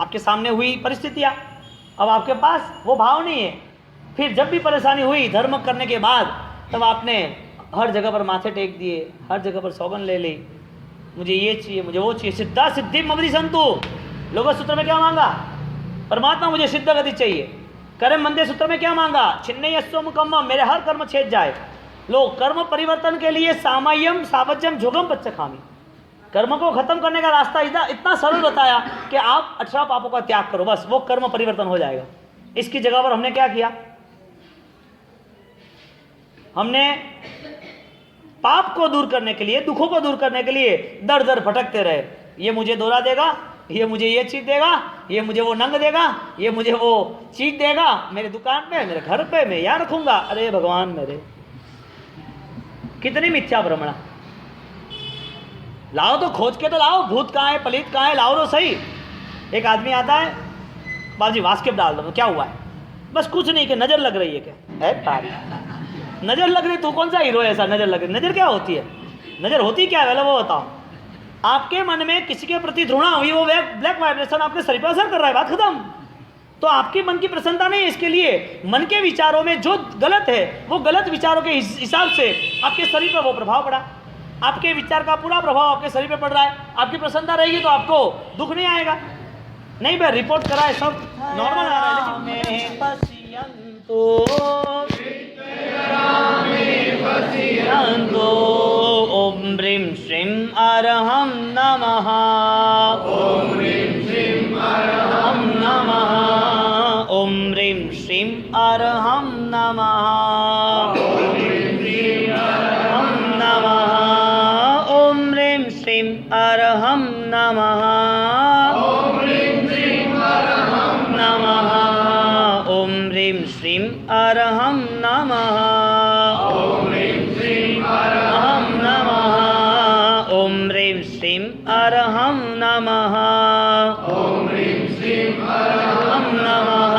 आपके सामने हुई परिस्थितियां, अब आपके पास वो भाव नहीं है। फिर जब भी परेशानी हुई धर्म करने के बाद, तब आपने हर जगह पर माथे टेक दिए, हर जगह पर सौगन ले ली, मुझे ये चाहिए, मुझे वो चाहिए। सिद्धा सिद्धि मवधि संतु। लोग सूत्र में क्या मांगा? परमात्मा मुझे सिद्ध गति चाहिए। कर्म मंदे सूत्र में क्या मांगा? छिन्नय मुकम्म, मेरे हर कर्म छेद जाए। लोग कर्म परिवर्तन के लिए सामय्यम सावज्यम जोगम पच्चखामी, कर्म को खत्म करने का रास्ता इतना सरल बताया कि आप 18 पापों का त्याग करो, बस वो कर्म परिवर्तन हो जाएगा। इसकी जगह पर हमने क्या किया? हमने पाप को दूर करने के लिए, दुखों को दूर करने के लिए दर दर भटकते रहे। ये मुझे दौरा देगा, ये मुझे ये चीज देगा, ये मुझे वो नंग देगा, ये मुझे वो चीज देगा, मेरे दुकान पे, मेरे घर पे, मैं यहाँ रखूंगा। अरे भगवान मेरे, कितनी मिथ्या भ्रमणा। लाओ तो खोज के तो लाओ, भूत कहाँ है, पलित कहाँ है, लाओ तो सही। एक आदमी आता है, बाबूजी वास्केप डाल दो, क्या हुआ है? बस कुछ नहीं, कि नजर लग रही है। क्या है पार? नजर लग रही? तू कौन सा हीरो है ऐसा नजर लग रही? नजर क्या होती है? नजर होती क्या है पहले वो बताओ। आपके मन में किसी के प्रति घृणा हुई, वो ब्लैक वाइब्रेशन आपके शरीर पर असर कर रहा है, बात खत्म। तो आपके मन की प्रसन्नता नहीं है, इसके लिए मन के विचारों में जो गलत है, वो गलत विचारों के हिसाब से आपके शरीर पर वो प्रभाव पड़ा। आपके विचार का पूरा प्रभाव आपके शरीर पर पड़ रहा है। आपकी प्रसन्नता रहेगी तो आपको दुख नहीं आएगा। नहीं भाई, रिपोर्ट करा है, सब नॉर्मल आ रहा है, ओम ह्रीं श्रीं अरहं नमः, ओम ह्रीं श्रीं अरहं नमः, ओम ह्रीं श्रीं अरहं नमः, ओम ह्रीं श्रीं अरहं नमः, ओम ह्रीं श्रीं अरहं नमः, ओम ह्रीं श्रीं अरहं नमः, ओम ह्रीं श्रीं अरहं नमः, ओम ह्रीं श्रीं अरहं नमः, ओम ह्रीं श्रीं अरहं नमः, ओम ह्रीं श्रीं अरहं नमः।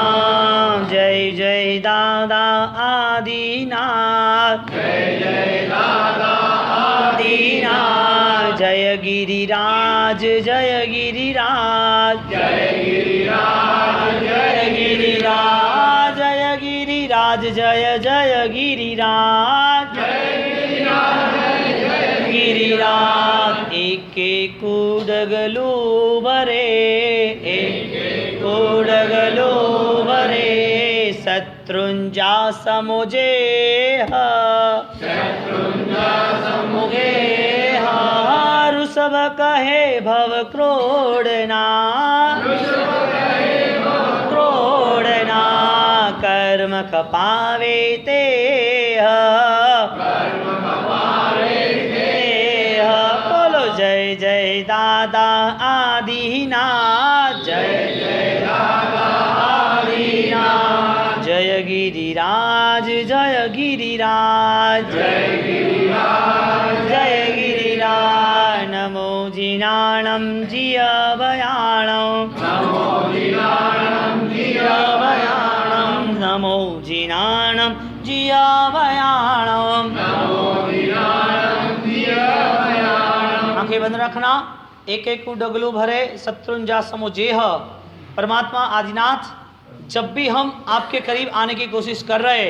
जय जय दादा आदिनाथ, जय जय दादा आदिनाथ, जय गिरिराज, जय गिरिराज, जय गिरिराज, जय गिरिराज, जय गिरिराज, जय जय गिरिराज, जय गिरिराज, जय गिरिराज। एक कुडगलू भरे, एक कुडगलू भरे, शत्रुंजा समुझे शत्रुंजा समुझे ऋषभ कहे भव क्रोड़ना, क्रोड़ना कर्म खपावे ते, कर्म खपावे ते। बोलो जय जय दादा आदिनाथ, जय जय दादा आदिनाथ, जय गिरिराज, जय गिरिराज, जय गिरिराज, जय गिरिराज। नमो जिनाणं जियवयाणं, नमो जिनाणं जियवयाणं, नमो जिनाणं जियवयाणं, नमो जिनाणं जियवयाणं। आंखें बंद रखना। एक एक डगलू भरे, शत्रुंजा समुजेह। परमात्मा आदिनाथ, जब भी हम आपके करीब आने की कोशिश कर रहे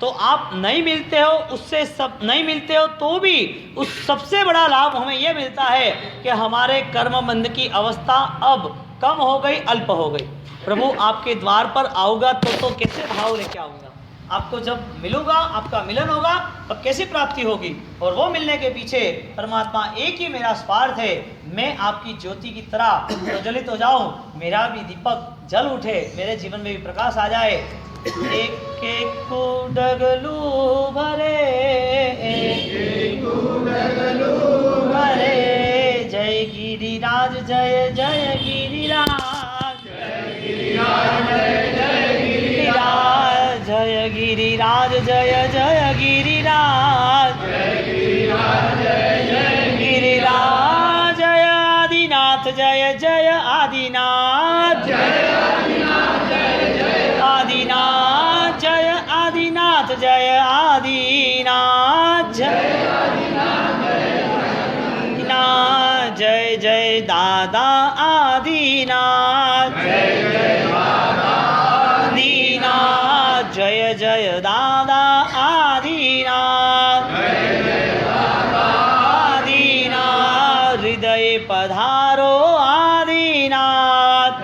तो आप नहीं मिलते हो, उससे सब नहीं मिलते हो तो भी उस सबसे बड़ा लाभ हमें यह मिलता है कि हमारे कर्म बंध की अवस्था अब कम हो गई, अल्प हो गई। प्रभु आपके द्वार पर आऊँगा तो कैसे भाव लेके आऊँगा? आपको जब मिलूंगा, आपका मिलन होगा, तब कैसी प्राप्ति होगी? और वो मिलने के पीछे परमात्मा एक ही मेरा स्वार्थ है, मैं आपकी ज्योति की तरह प्रज्वलित हो जाऊं, मेरा भी दीपक जल उठे, मेरे जीवन में भी प्रकाश आ जाए। एक एक डगलू भरे, एक एक डगलू भरे, जय गिरिराज, जय जय गिरिराज, जय गिरिराज, जय जय गिरिराज। गिरिराज जय जय गिरिराज गिरिराज जय आदिनाथ जय जय आदिनाथ आदिनाथ जय आदिनाथ जय आदिनाथ आदिनाथ जय जय दादा आदिनाथ आदिनाथ जय जय दादा आदिनाथ आदिनाथ हृदय पधारो आदिनाथ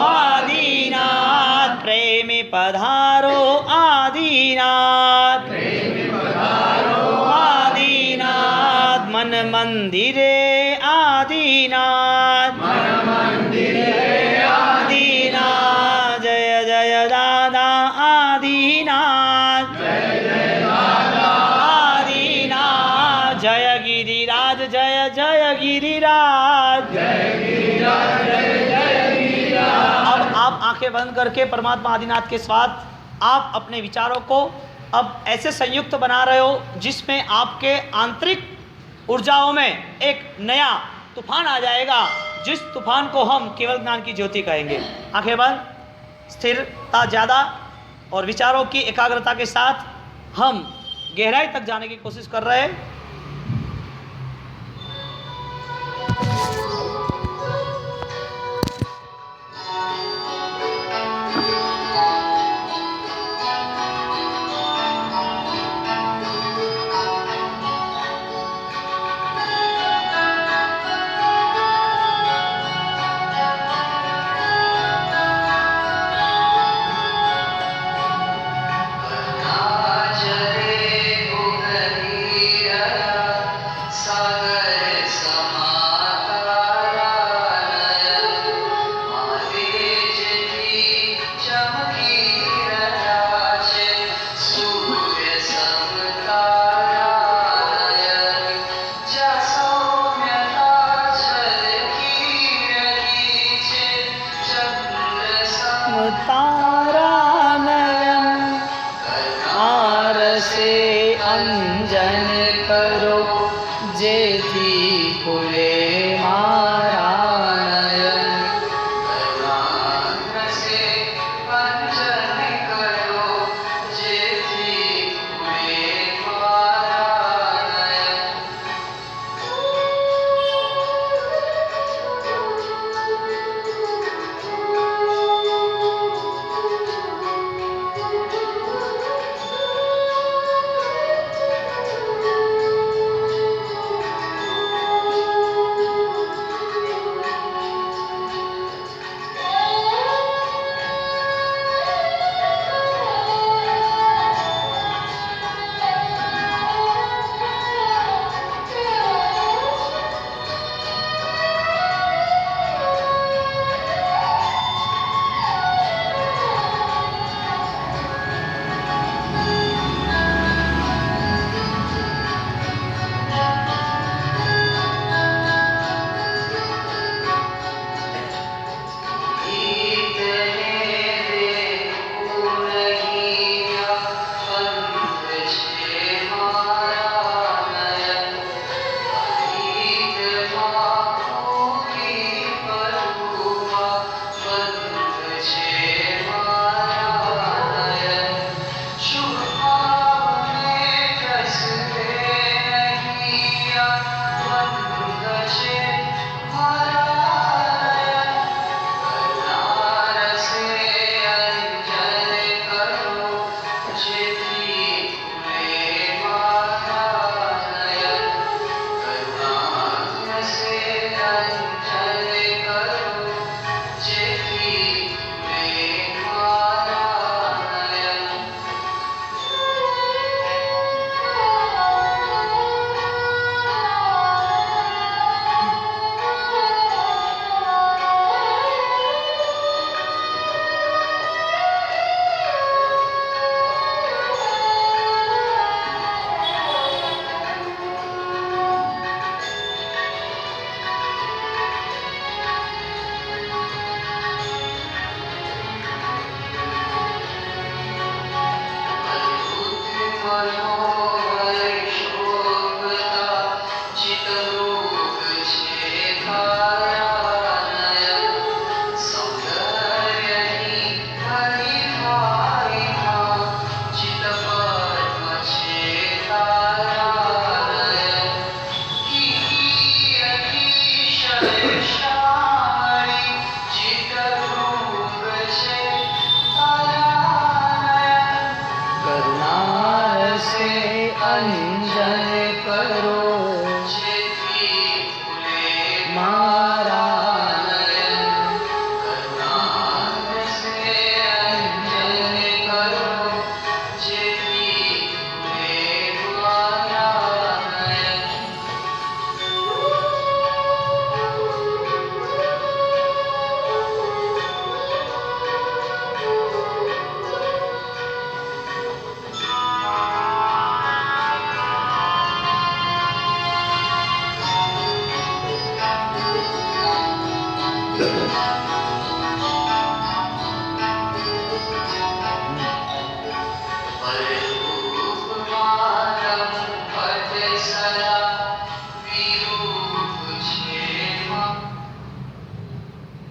आदिनाथ प्रेम पधारो आदिनाथ आदिनाथ मन मंदिरे आदिनाथ आदिनाथ जय जय दादा आदिनाथ आदिनाथ जय गिरिराज जय जय गिरिराज अब आप आंखें बंद करके परमात्मा आदिनाथ के साथ आप अपने विचारों को अब ऐसे संयुक्त बना रहे हो जिसमें आपके आंतरिक ऊर्जाओं में एक नया तूफान आ जाएगा, जिस तूफान को हम केवल ज्ञान की ज्योति कहेंगे। आंखें बंद, स्थिरता ज़्यादा और विचारों की एकाग्रता के साथ हम गहराई तक जाने की कोशिश कर रहे हैं। Jai Guru Hare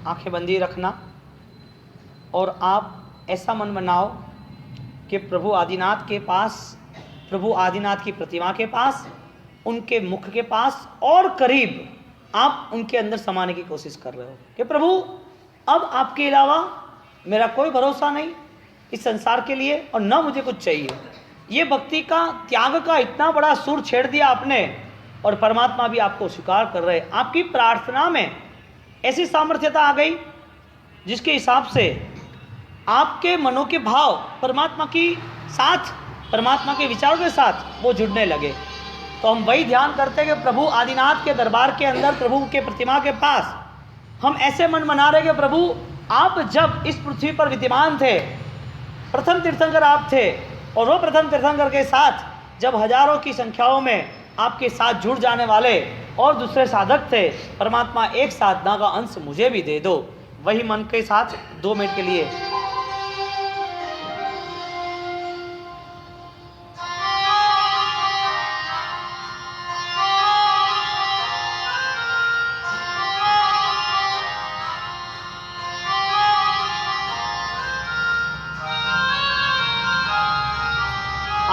आंखें बंदी रखना और आप ऐसा मन बनाओ कि प्रभु आदिनाथ के पास, प्रभु आदिनाथ की प्रतिमा के पास, उनके मुख के पास और करीब आप उनके अंदर समाने की कोशिश कर रहे हो कि प्रभु अब आपके अलावा मेरा कोई भरोसा नहीं इस संसार के लिए और न मुझे कुछ चाहिए। ये भक्ति का, त्याग का इतना बड़ा सुर छेड़ दिया आपने और परमात्मा भी आपको स्वीकार कर रहे। आपकी प्रार्थना में ऐसी सामर्थ्यता आ गई जिसके हिसाब से आपके मनों के भाव परमात्मा की साथ, परमात्मा के विचारों के साथ वो जुड़ने लगे। तो हम वही ध्यान करते हैं कि प्रभु आदिनाथ के दरबार के अंदर, प्रभु के प्रतिमा के पास हम ऐसे मन बना रहे कि प्रभु आप जब इस पृथ्वी पर विद्यमान थे, प्रथम तीर्थंकर आप थे और वो प्रथम तीर्थंकर के साथ जब हजारों की संख्याओं में आपके साथ जुड़ जाने वाले और दूसरे साधक थे, परमात्मा एक साधना का अंश मुझे भी दे दो। वही मन के साथ 2 मिनट के लिए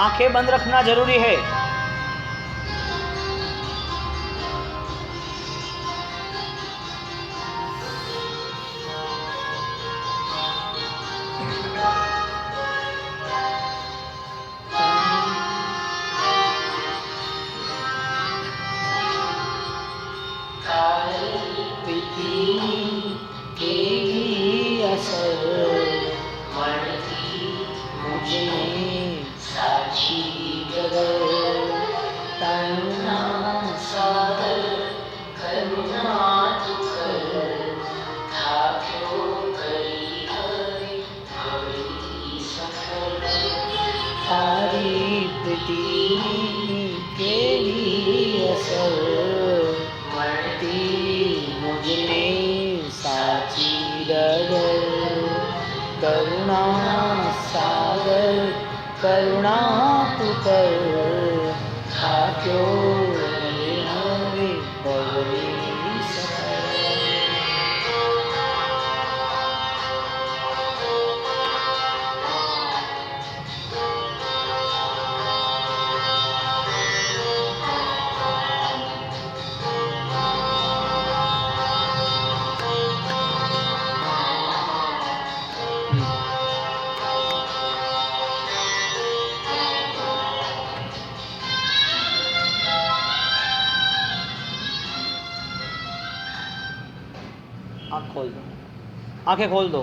आंखें बंद रखना जरूरी है। करुणा सागर करुणा तू कर खाक्यो हवे पवनी आँख खोल दो, आंखें खोल दो।